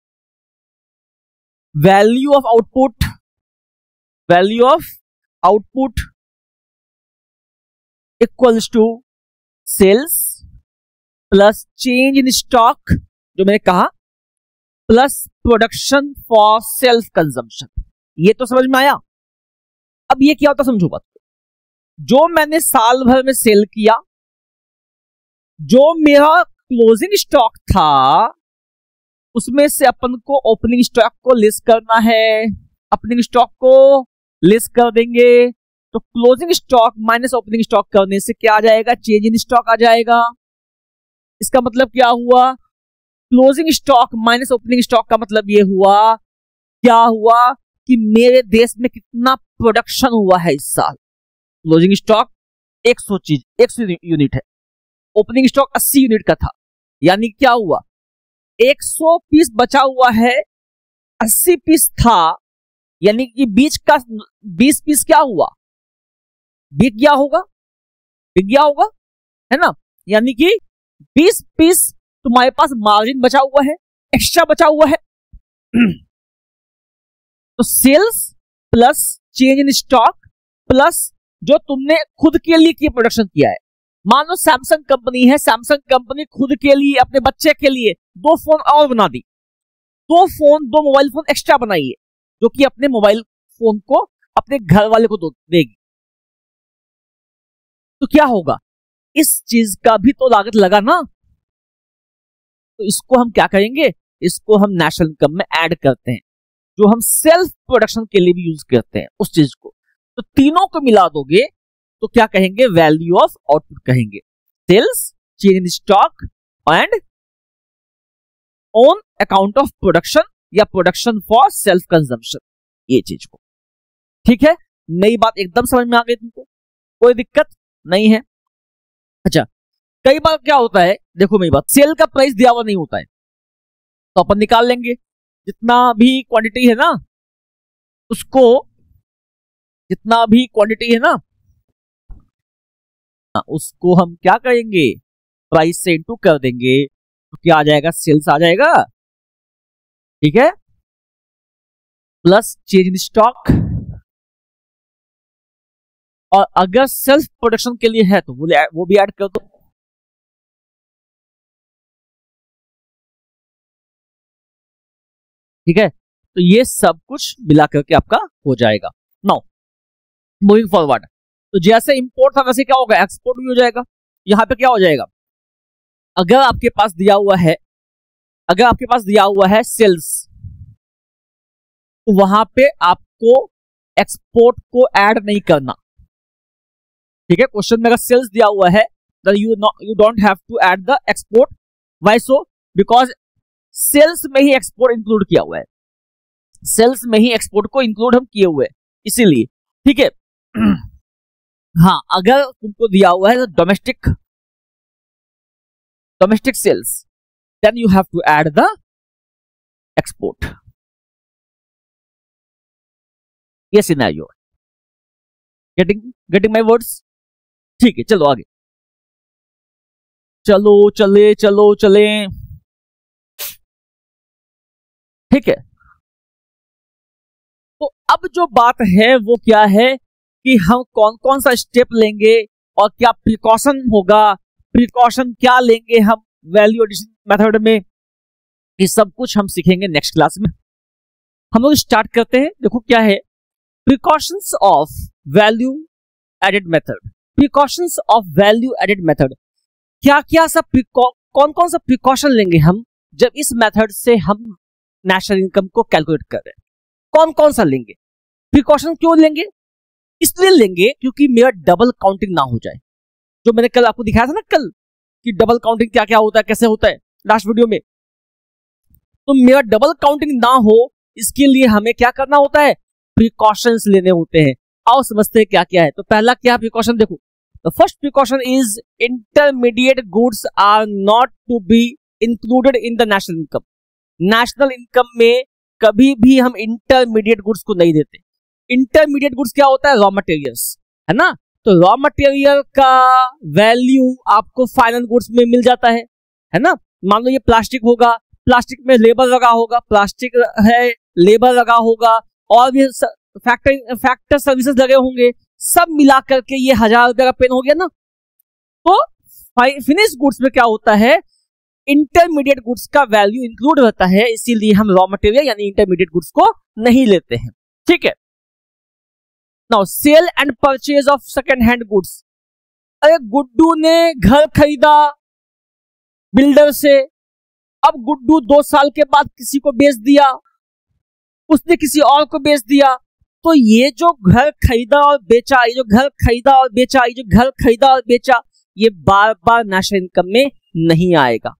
value of output, value of output equals to sales plus change in stock, जो मैंने कहा, plus production for self consumption. ये तो समझ में आया। अब ये क्या होता समझो बात, जो मैंने साल भर में सेल किया, जो मेरा क्लोजिंग स्टॉक था, उसमें से अपन को ओपनिंग स्टॉक को लेस करना है, ओपनिंग स्टॉक को लेस कर देंगे, तो closing stock minus opening stock करने से क्या आ जाएगा, चेंज इन स्टॉक आ जाएगा। इसका मतलब क्या हुआ, closing stock minus opening stock का मतलब ये हुआ, क्या हुआ कि मेरे देश में कितना प्रोडक्शन हुआ है इस साल। क्लोजिंग स्टॉक 100 यूनिट है, ओपनिंग स्टॉक 80 यूनिट का था, यानी क्या हुआ, 100 पीस बचा हुआ है, 80 पीस था, यानी कि बीच का 20 पीस क्या हुआ, बिक गया होगा, बिक गया होगा, है ना। यानी कि 20 पीस तुम्हारे पास मार्जिन बचा हुआ है, एक्स्ट्रा बचा हुआ है। तो sales plus change in stock plus जो तुमने खुद के लिए की प्रोडक्शन किया है। मान लो सैमसंग कंपनी है, सैमसंग कंपनी खुद के लिए, अपने बच्चे के लिए 2 फोन और बना दी, 2 मोबाइल फोन एक्स्ट्रा बनाई है, जो कि अपने मोबाइल फोन को अपने घर वाले को देगी। तो क्या होगा, इस चीज का भी तो लागत लगा ना, तो इसको हम क्या करेंगे, इसको हम नेशनल इनकम में ऐड करते हैं, जो हम सेल्फ प्रोडक्शन के लिए भी यूज करते हैं उस चीज को। तो तीनों को मिला दोगे तो क्या कहेंगे, वैल्यू ऑफ आउटपुट कहेंगे, sales, change in stock and on account of production या प्रोडक्शन फॉर सेल्फ कंजम्पशन, ये चीज को। ठीक है, नई बात एकदम समझ में आ गई तुमको, कोई दिक्कत नहीं है। अच्छा, कई बार क्या होता है, देखो मेरी बात, सेल का प्राइस दिया हुआ नहीं होता है, तो अपन निकाल लेंगे जितना भी क्वांटिटी है ना, उसको, जितना भी क्वांटिटी है ना, उसको हम क्या करेंगे, प्राइस से इंटू कर देंगे, तो क्या आ जाएगा, सेल्स आ जाएगा, ठीक है, प्लस चेंज इन स्टॉक। और अगर सेल्फ प्रोडक्शन के लिए है तो वो भी ऐड कर दो, ठीक है। तो ये सब कुछ मिला करके आपका हो जाएगा। नाउ मूविंग फॉरवर्ड, तो जैसे इंपोर्ट था वैसे क्या होगा, एक्सपोर्ट भी हो जाएगा। यहां पे क्या हो जाएगा, अगर आपके पास दिया हुआ है सेल्स, तो वहां पे आपको एक्सपोर्ट को ऐड नहीं करना, ठीक है। क्वेश्चन में अगर सेल्स दिया हुआ है तो you don't have to add the export. Why so, because sales में ही एक्सपोर्ट इंक्लूड किया हुआ है, सेल्स में ही एक्सपोर्ट को इंक्लूड हम किए हुए हैं, इसीलिए, ठीक है। हाँ, अगर तुमको दिया हुआ है domestic sales, then you have to add the export. ये सिनेरियो, गेटिंग माय वर्ड्स, ठीक है। चलो आगे, चले, ठीक है। तो अब जो बात है वो क्या है कि हम कौन कौन सा स्टेप लेंगे और क्या प्रिकॉशन होगा, प्रिकॉशन क्या लेंगे हम वैल्यू एडिशन मेथड में, ये सब कुछ हम सीखेंगे नेक्स्ट क्लास में। हम लोग स्टार्ट करते हैं। देखो क्या है, precautions of value added method. Precautions of value added method, क्या क्या सब कौन कौन सा प्रिकॉशन लेंगे हम जब इस मेथड से हम नेशनल इनकम को कैलकुलेट कर रहे हैं, कौन कौन सा लेंगे, प्रिकॉशन क्यों लेंगे, इसलिए लेंगे क्योंकि मेरा डबल काउंटिंग ना हो जाए। जो मैंने कल आपको दिखाया था ना कल, कि डबल काउंटिंग क्या क्या होता है, कैसे होता है, लास्ट वीडियो में, तो मेरा डबल काउंटिंग ना हो, इसके लिए हमें क्या करना होता है, प्रिकॉशंस लेने होते हैं। आओ समझते हैं क्या क्या है। तो पहला क्या प्रिकॉशन, देखो, the first precaution is intermediate goods are not to be included in the national income. National income में कभी भी हम इंटरमीडिएट गुड्स को नहीं देते। इंटरमीडिएट गुड्स क्या होता है, रॉ मटेरियल्स, है ना। तो रॉ मटेरियल का वैल्यू आपको फाइनल गुड्स में मिल जाता है ना। मान लो ये प्लास्टिक होगा, प्लास्टिक में लेबर लगा होगा, प्लास्टिक है, लेबर लगा होगा, और भी फैक्टर सर्विसेज लगे होंगे, सब मिला करके ये 1000 रुपए का पेन हो गया ना। तो फिनिश गुड्स में क्या होता है, इंटरमीडिएट गुड्स का वैल्यू इंक्लूड रहता है, इसीलिए हम रॉ मटेरियल यानी इंटरमीडिएट गुड्स को नहीं लेते हैं, ठीक है। Now sale and purchase of second hand goods. अरे गुड्डू ने घर खरीदा बिल्डर से, अब गुड्डू 2 साल के बाद किसी को बेच दिया, उसने किसी और को बेच दिया, तो ये जो घर खरीदा और बेचा, ये जो घर खरीदा और बेचा, ये जो घर खरीदा और बेचा, ये बार बार नेशनल इनकम में नहीं आएगा,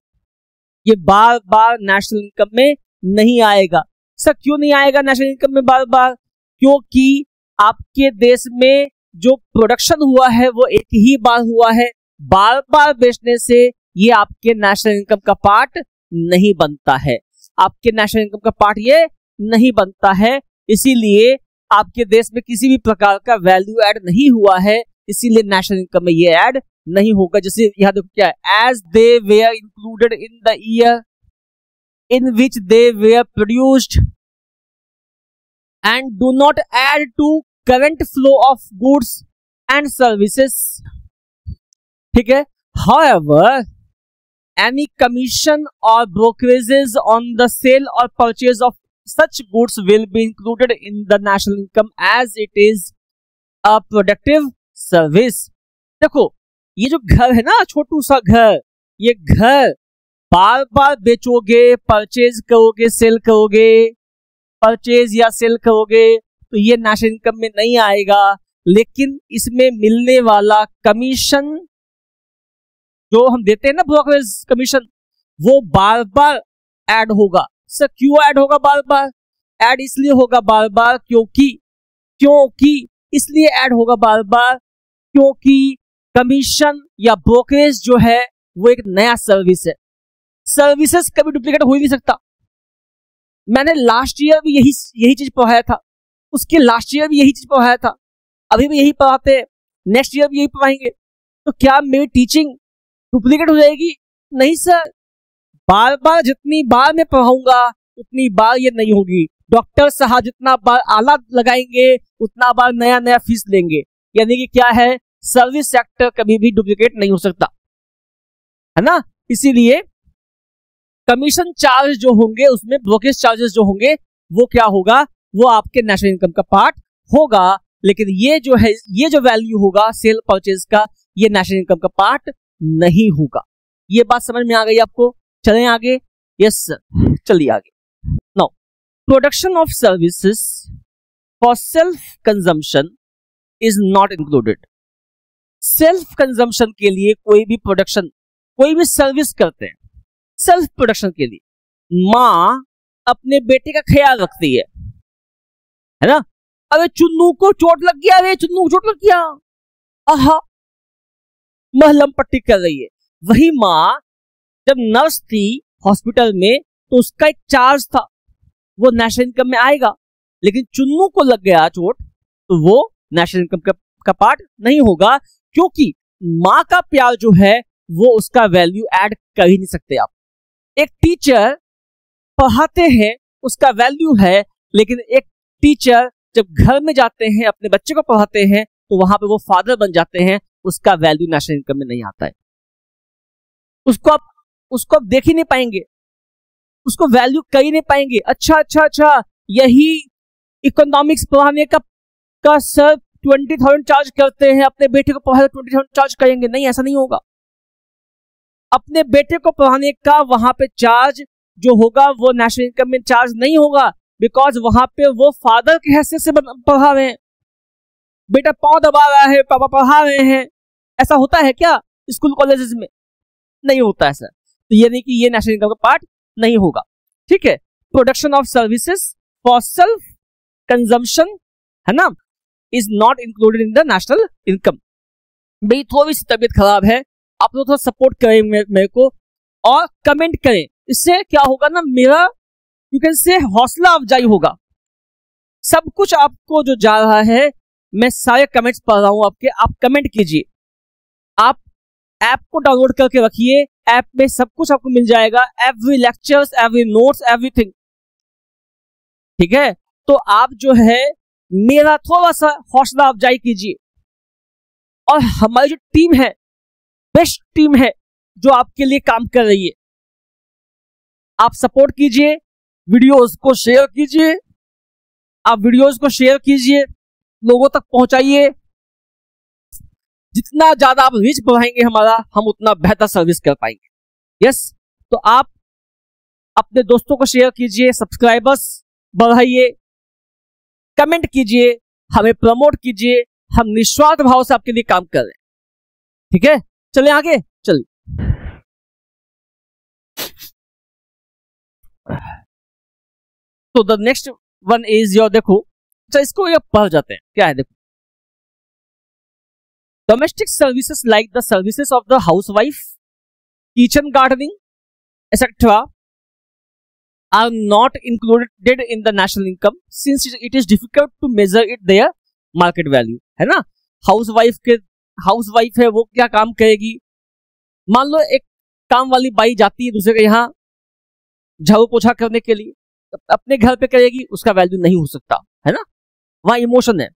ये बार बार नेशनल इनकम में नहीं आएगा। सर क्यों नहीं आएगा नेशनल इनकम में बार बार, क्योंकि आपके देश में जो प्रोडक्शन हुआ है वो एक ही बार हुआ है, बार बार बेचने से ये आपके नेशनल इनकम का पार्ट नहीं बनता है, आपके नेशनल इनकम का पार्ट ये नहीं बनता है। इसीलिए आपके देश में किसी भी प्रकार का वैल्यू ऐड नहीं हुआ है, इसीलिए नेशनल इनकम में ये ऐड नहीं होगा। जैसे यहां देखो क्या है, as they were included in the year in which they were produced and do not add to current flow of goods and services, ठीक है। However, any commission or brokerages on the sale or purchase of such goods will be included in the national income as it is a productive service। देखो ये जो घर है ना, छोटू सा घर, ये घर बार बार बेचोगे, परचेज करोगे, सेल करोगे, परचेज या सेल करोगे, तो ये नेशनल इनकम में नहीं आएगा, लेकिन इसमें मिलने वाला कमीशन जो हम देते हैं ना, ब्रोकरेज कमीशन, वो बार बार ऐड होगा। सर क्यों ऐड होगा बार बार, ऐड इसलिए होगा बार बार क्योंकि इसलिए ऐड होगा बार बार क्योंकि कमीशन या ब्रोकरेज जो है वो एक नया सर्विस है। सर्विसेज कभी डुप्लीकेट हो ही नहीं सकता। मैंने लास्ट ईयर भी यही चीज पढ़ाया था, उसके लास्ट ईयर भी यही चीज पढ़ाया था, अभी भी यही पढ़ाते हैं, नेक्स्ट ईयर भी यही पढ़ाएंगे। तो क्या मेरी टीचिंग डुप्लीकेट हो जाएगी? नहीं सर, बार बार जितनी बार मैं पढ़ाऊंगा उतनी बार ये नहीं होगी। डॉक्टर साहब जितना बार आला लगाएंगे उतना बार नया नया फीस लेंगे। यानी कि क्या है, सर्विस सेक्टर कभी भी डुप्लीकेट नहीं हो सकता, है ना। इसीलिए कमीशन चार्ज जो होंगे उसमें ब्रोकरेज चार्जेस जो होंगे वो क्या होगा, वो आपके नेशनल इनकम का पार्ट होगा। लेकिन ये जो है, ये जो वैल्यू होगा सेल परचेज का, ये नेशनल इनकम का पार्ट नहीं होगा। ये बात समझ में आ गई आपको? चलें आगे। यस सर, चलिए आगे। Now production of services for self consumption is not included. Self consumption के लिए कोई भी प्रोडक्शन, कोई भी सर्विस करते हैं सेल्फ प्रोडक्शन के लिए, माँ अपने बेटे का ख्याल रखती है ना। अरे चुन्नू को चोट लग गया, अरे चुन्नू को चोट लग गया, आहा महलम पट्टी कर रही है। वही माँ जब नर्स थी हॉस्पिटल में तो उसका एक चार्ज था, वो नेशनल इनकम में आएगा। लेकिन चुन्नू को लग गया चोट तो वो नेशनल इनकम का पार्ट नहीं होगा, क्योंकि माँ का प्यार जो है वो उसका वैल्यू ऐड कर ही नहीं सकते आप। एक टीचर पढ़ाते हैं उसका वैल्यू है, लेकिन एक टीचर जब घर में जाते हैं अपने बच्चे को पढ़ाते हैं तो वहां पे वो फादर बन जाते हैं, उसका वैल्यू नेशनल इनकम में नहीं आता है। उसको आप देख ही नहीं पाएंगे, उसको वैल्यू कर ही नहीं पाएंगे। अच्छा, यही इकोनॉमिक्स पढ़ाने का सर 20,000 चार्ज करते हैं, अपने बेटे को पढ़ाने 20,000 चार्ज करेंगे? नहीं, ऐसा नहीं होगा। अपने बेटे को पढ़ाने का वहां पे चार्ज जो होगा वो नेशनल इनकम में चार्ज नहीं होगा, बिकॉज वहां पे वो फादर की हैसियत से पढ़ा रहे हैं। बेटा पांव दबा रहा है, पापा पढ़ा रहे हैं, ऐसा होता है क्या स्कूल कॉलेजेस में? नहीं होता है सर। तो ये नहीं कि ये नेशनल इनकम का पार्ट नहीं होगा। ठीक है, production of services for self consumption, है ना, is not included in the national income. मेरी थोड़ी सी तबीयत खराब है, आप लोग थोड़ा सपोर्ट करें मेरे को और कमेंट करें। इससे क्या होगा ना, मेरा यू कैन से हौसला अफजाई होगा। सब कुछ आपको जो जा रहा है, मैं सारे कमेंट्स पढ़ रहा हूं आपके, आप कमेंट कीजिए। आप ऐप को डाउनलोड करके रखिए, ऐप में सब कुछ आपको मिल जाएगा, every lectures, every notes, everything. ठीक है, तो आप जो है मेरा थोड़ा सा हौसला अफजाई कीजिए। और हमारी जो टीम है, बेस्ट टीम है जो आपके लिए काम कर रही है, आप सपोर्ट कीजिए, वीडियोस को शेयर कीजिए, आप वीडियोस को शेयर कीजिए, लोगों तक पहुंचाइए। जितना ज्यादा आप रीच बढ़ाएंगे हमारा, हम उतना बेहतर सर्विस कर पाएंगे। यस, तो आप अपने दोस्तों को शेयर कीजिए, सब्सक्राइबर्स बढ़ाइए, कमेंट कीजिए, हमें प्रमोट कीजिए। हम निस्वार्थ भाव से आपके लिए काम कर रहे हैं। ठीक है, चले आगे, चलिए। तो the next one is your, देखो, अच्छा इसको ये पढ़ जाते हैं, क्या है देखो। Domestic services like the services of the housewife, kitchen gardening etcetera are not included in the national income since it is difficult to measure it their market value, है ना। हाउसवाइफ है, वो क्या काम करेगी? मान लो एक काम वाली बाई जाती है दूसरे के यहाँ झाड़ू पोछा करने के लिए, अपने घर पे करेगी, उसका वैल्यू नहीं हो सकता, है ना, वहां इमोशन है।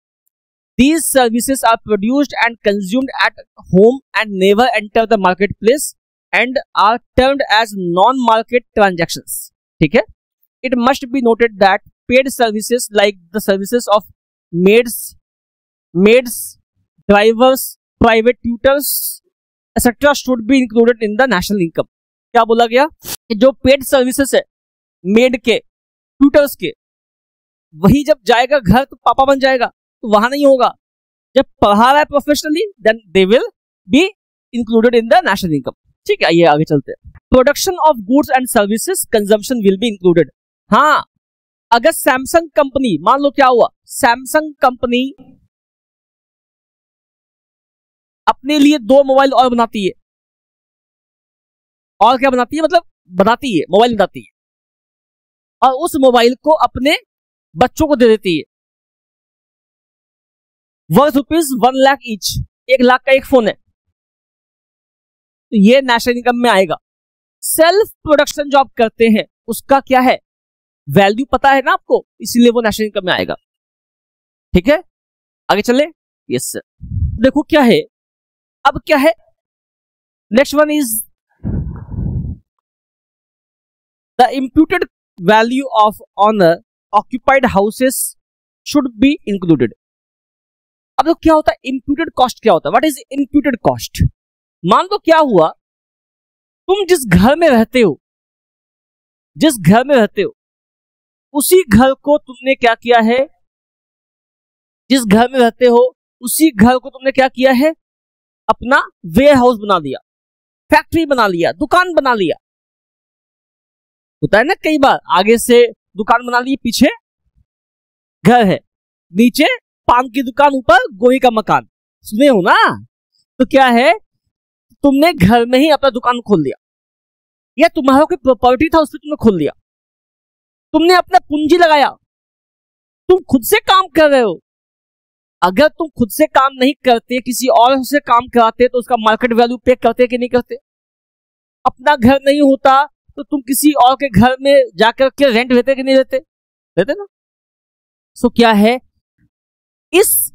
These services are produced and consumed at home and never enter the marketplace and are termed as non-market transactions. ठीक है, it must be noted that paid services like the services of maids, drivers, private tutors, etc. should be included in the national income. क्या बोला गया? जो पेड सर्विसेज है मेड के, ट्यूटर्स के, वही जब जाएगा घर तो पापा बन जाएगा, तो वहां नहीं होगा। जब पढ़ा रहा है professionally, then they will be included in the national income. ठीक है, ये आगे चलते हैं। Production of goods and services consumption will be included. हाँ, अगर सैमसंग कंपनी, मान लो क्या हुआ, सैमसंग कंपनी अपने लिए 2 मोबाइल और बनाती है, और क्या बनाती है, मतलब बनाती है, मोबाइल बनाती है, और उस मोबाइल को अपने बच्चों को दे देती है। वर्थ ₹1,00,000 ईच, 1,00,000 का एक फोन है, तो ये नेशनल इनकम में आएगा। सेल्फ प्रोडक्शन जो आप करते हैं उसका क्या है, वैल्यू पता है ना आपको, इसीलिए वो नेशनल इनकम में आएगा। ठीक है, आगे चले। यस सर, देखो क्या है, अब क्या है, next one is the imputed value of owner occupied houses should be included. अब तो क्या होता है, इम्प्यूटेड कॉस्ट क्या होता है, व्हाट इज इम्प्यूटेड कॉस्ट। मान लो क्या हुआ, तुम जिस घर में रहते हो, जिस घर में रहते हो उसी घर को तुमने क्या किया है, जिस घर में रहते हो उसी घर को तुमने क्या किया है, अपना वेयर हाउस बना लिया, फैक्ट्री बना लिया, दुकान बना लिया। होता है ना कई बार, आगे से दुकान बना ली, पीछे घर है, नीचे पान की दुकान, ऊपर गोई का मकान, सुने हो ना। तो क्या है, तुमने घर में ही अपना दुकान खोल लिया, या तुम्हारा कोई प्रॉपर्टी था उस पर तुमने खोल लिया, तुमने अपना पूंजी लगाया, तुम खुद से काम कर रहे हो। अगर तुम खुद से काम नहीं करते, किसी और से काम कराते, तो उसका मार्केट वैल्यू पे करते कि नहीं करते। अपना घर नहीं होता तो तुम किसी और के घर में जाकर के रेंट लेते कि नहीं लेते, लेते ना। सो क्या है, इस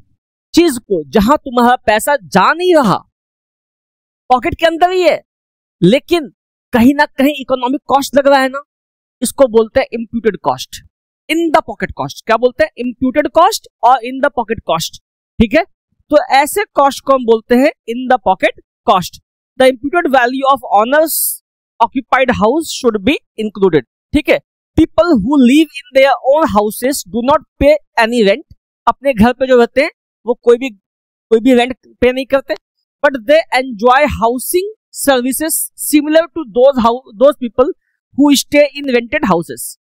चीज को जहां तुम्हारा पैसा जा नहीं रहा, पॉकेट के अंदर ही है, लेकिन कहीं ना कहीं इकोनॉमिक कॉस्ट लग रहा है ना, इसको बोलते हैं imputed cost, in the pocket cost. क्या बोलते हैं, इम्प्यूटेड कॉस्ट और इन द पॉकेट कॉस्ट। ठीक है, तो ऐसे कॉस्ट को हम बोलते हैं in the pocket cost. The imputed value of honours occupied house should be included. ठीक है, people who live in their own houses do not पे एनी रेंट। अपने घर पे जो रहते हैं वो कोई भी रेंट पे नहीं करते, but they enjoy housing services similar to those people who stay in rented houses.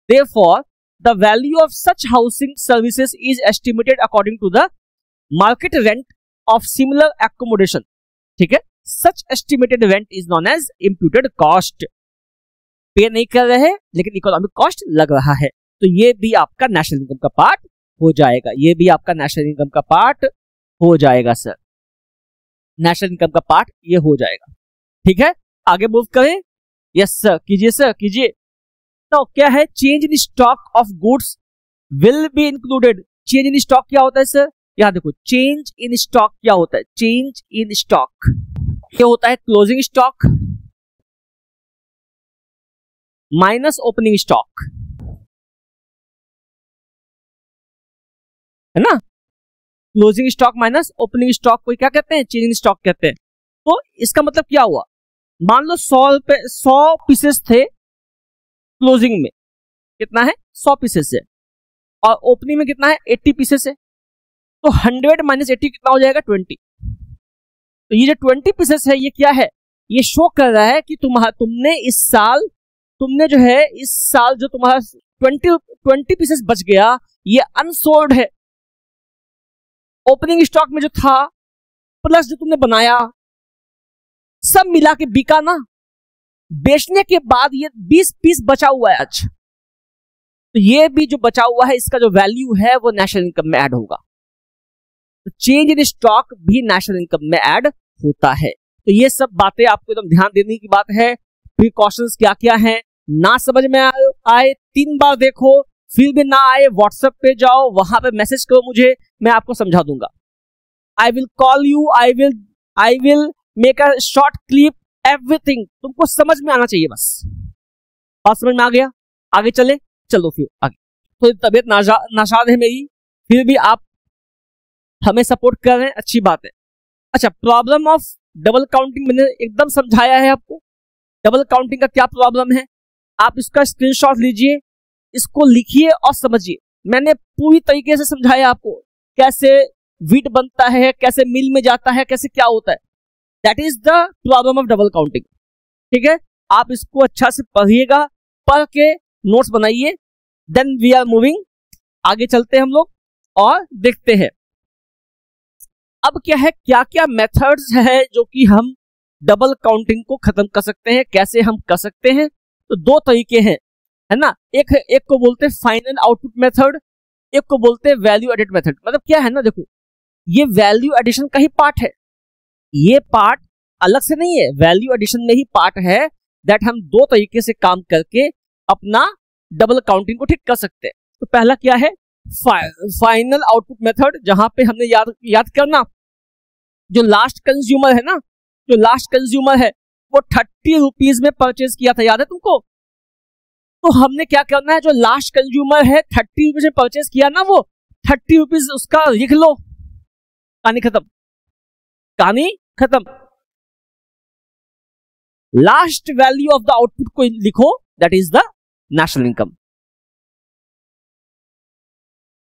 Therefore, the value of such housing services is estimated according to the market rent of similar accommodation. ठीक है, such estimated rent is known as imputed cost. पे नहीं कर रहे हैं लेकिन इकोनॉमिक कॉस्ट लग रहा है, तो ये भी आपका नेशनल इनकम का पार्ट हो जाएगा, ये भी आपका नेशनल इनकम का पार्ट हो जाएगा सर, नेशनल इनकम का पार्ट ये हो जाएगा। ठीक है, आगे मूव करें। यस सर, कीजिए सर, कीजिए। तो क्या है, change in stock of goods will be included. Change in stock क्या होता है सर, यहां देखो, चेंज इन स्टॉक क्या होता है, चेंज इन स्टॉक क्या होता है, closing stock minus opening stock, है ना। Closing stock minus opening stock को क्या कहते हैं, चेंज इन स्टॉक कहते हैं। तो इसका मतलब क्या हुआ, मान लो 100 पीसेस थे क्लोजिंग में, कितना है 100 पीसेस है, और ओपनिंग में कितना है 80 पीसेस है, तो 100 माइनस 80 कितना हो जाएगा 20। तो ये जो 20 पीसेस है ये क्या है, ये शो कर रहा है कि तुमने इस साल जो तुम्हारा 20 पीसेस बच गया ये अनसोल्ड है। ओपनिंग स्टॉक में जो था प्लस जो तुमने बनाया सब मिला के बिका ना, बेचने के बाद ये 20 पीस बचा हुआ है आज, तो ये भी जो बचा हुआ है इसका जो वैल्यू है वो नेशनल इनकम में ऐड होगा। तो चेंज इन स्टॉक भी नेशनल इनकम में ऐड होता है। तो ये सब बातें आपको एकदम ध्यान देने की बात है। प्रिकॉशंस क्या क्या हैं, ना समझ में आए 3 बार देखो, फिर भी ना आए व्हाट्सएप पे जाओ, वहां पे मैसेज करो मुझे, मैं आपको समझा दूंगा। I will call you, I will make a short clip, everything तुमको समझ में आना चाहिए बस। बात समझ में आ गया, आगे चले, चलो फिर आगे। तो तबीयत नाशाद है मेरी, फिर भी आप हमें सपोर्ट कर रहे हैं, अच्छी बात है। अच्छा, प्रॉब्लम ऑफ डबल काउंटिंग मैंने एकदम समझाया है आपको, डबल काउंटिंग का क्या प्रॉब्लम है, आप इसका स्क्रीनशॉट लीजिए, इसको लिखिए और समझिए। मैंने पूरी तरीके से समझाया आपको कैसे वीट बनता है, कैसे मिल में जाता है, कैसे क्या होता है। That is the problem of double counting. ठीक है, आप इसको अच्छा से पढ़िएगा, पढ़ के नोट्स बनाइए, देन वी आर मूविंग, आगे चलते हैं हम लोग और देखते हैं अब क्या है, क्या क्या मेथड्स है जो कि हम डबल काउंटिंग को खत्म कर सकते हैं। कैसे हम कर सकते हैं? तो दो तरीके हैं, है ना। एक को बोलते हैं फाइनल आउटपुट मेथड, एक को बोलते हैं वैल्यू एडिट मेथड। मतलब क्या है ना, देखो ये वैल्यू एडिशन का ही पार्ट है, ये पार्ट अलग से नहीं है, वैल्यू एडिशन में ही पार्ट है दैट हम दो तरीके से काम करके अपना डबल काउंटिंग को ठीक कर सकते हैं। तो पहला क्या है? फाइनल आउटपुट मेथड, जहां पे हमने याद करना, जो लास्ट कंज्यूमर है ना, जो लास्ट कंज्यूमर है वो 30 रुपीज में परचेज किया था, याद है तुमको? तो हमने क्या करना है, जो लास्ट कंज्यूमर है 30 रुपीज में परचेज किया ना, वो 30 रुपीज उसका लिख लो, कहानी खत्म, कहानी खत्म। Last value of the output को लिखो, that is the national income.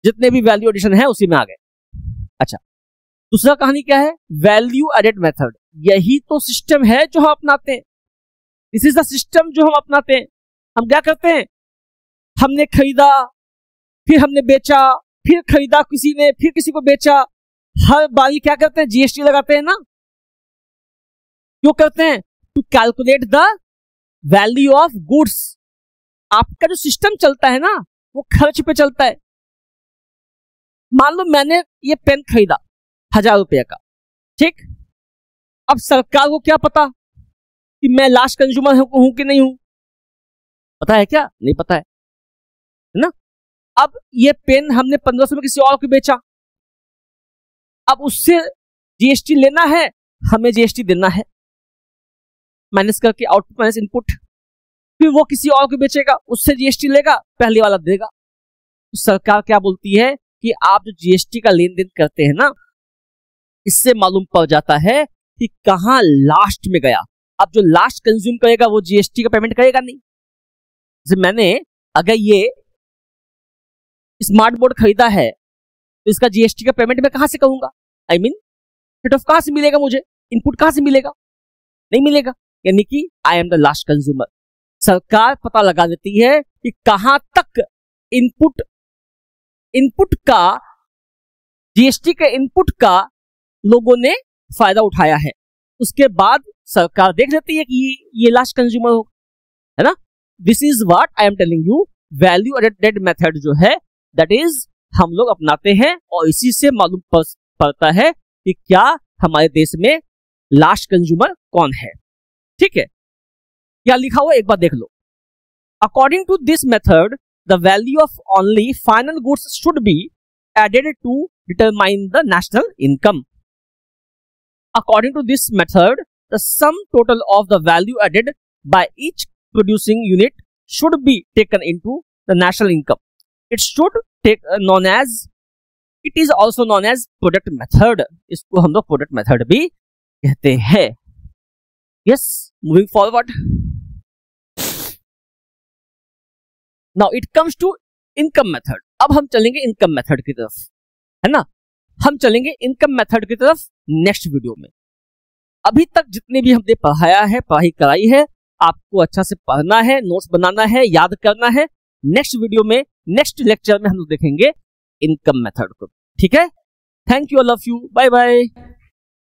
जितने भी वैल्यू एडिशन है उसी में आ गए। अच्छा, दूसरा कहानी क्या है? Value added method. यही तो सिस्टम है जो हम अपनाते हैं, दिस इज द सिस्टम जो हम अपनाते हैं। हम क्या करते हैं, हमने खरीदा, फिर हमने बेचा, फिर खरीदा किसी ने, फिर किसी को बेचा, हर बारी क्या करते हैं? जीएसटी लगाते हैं ना। क्यों करते हैं? To calculate the value of goods. आपका जो सिस्टम चलता है ना, वो खर्च पे चलता है। मान लो मैंने ये पेन खरीदा 1000 रुपये का, ठीक। अब सरकार को क्या पता कि मैं लास्ट कंज्यूमर हूं कि नहीं हूं? पता है क्या? नहीं पता है ना। अब ये पेन हमने 1500 में किसी और को बेचा, अब उससे जीएसटी लेना है, हमें जीएसटी देना है, माइनस करके आउटपुट माइनस इनपुट। फिर वो किसी और को बेचेगा, उससे जीएसटी लेगा, पहले वाला देगा। तो सरकार क्या बोलती है कि आप जो जीएसटी का लेन देन करते हैं ना, इससे मालूम पड़ जाता है कि कहां लास्ट में गया। अब जो लास्ट कंज्यूम करेगा वो जीएसटी का पेमेंट करेगा नहीं। जैसे मैंने अगर ये स्मार्ट बोर्ड खरीदा है तो इसका जीएसटी का पेमेंट मैं कहां से करूंगा? आई मीन सेट ऑफ कहां से मिलेगा मुझे? इनपुट कहां से मिलेगा? नहीं मिलेगा, यानी कि I am the last consumer. सरकार पता लगा देती है कि कहां तक इनपुट का, जीएसटी के इनपुट का लोगों ने फायदा उठाया है। उसके बाद सरकार देख लेती है कि ये लास्ट कंज्यूमर हो, है ना। This is what I am telling you, value added method जो है दैट इज हम लोग अपनाते हैं, और इसी से मालूम पड़ता है कि क्या हमारे देश में लास्ट कंज्यूमर कौन है। ठीक है, क्या लिखा हुआ एक बार देख लो। According to this method the value of only final goods should be added to determine the national income. According to this method, the sum total of the value added by each producing unit should be taken into the national income. It is also known as product method. इसको हम लोग product method भी कहते हैं। Yes, moving forward. Now it comes to income method. अब हम चलेंगे income method की तरफ, है ना। हम चलेंगे इनकम मेथड की तरफ नेक्स्ट वीडियो में। अभी तक जितने भी हमने पढ़ाया है, पढ़ाई कराई है, आपको अच्छा से पढ़ना है, नोट्स बनाना है, याद करना है। नेक्स्ट वीडियो में, नेक्स्ट लेक्चर में हम लोग देखेंगे इनकम मेथड को। ठीक है, thank you, I love you, bye bye.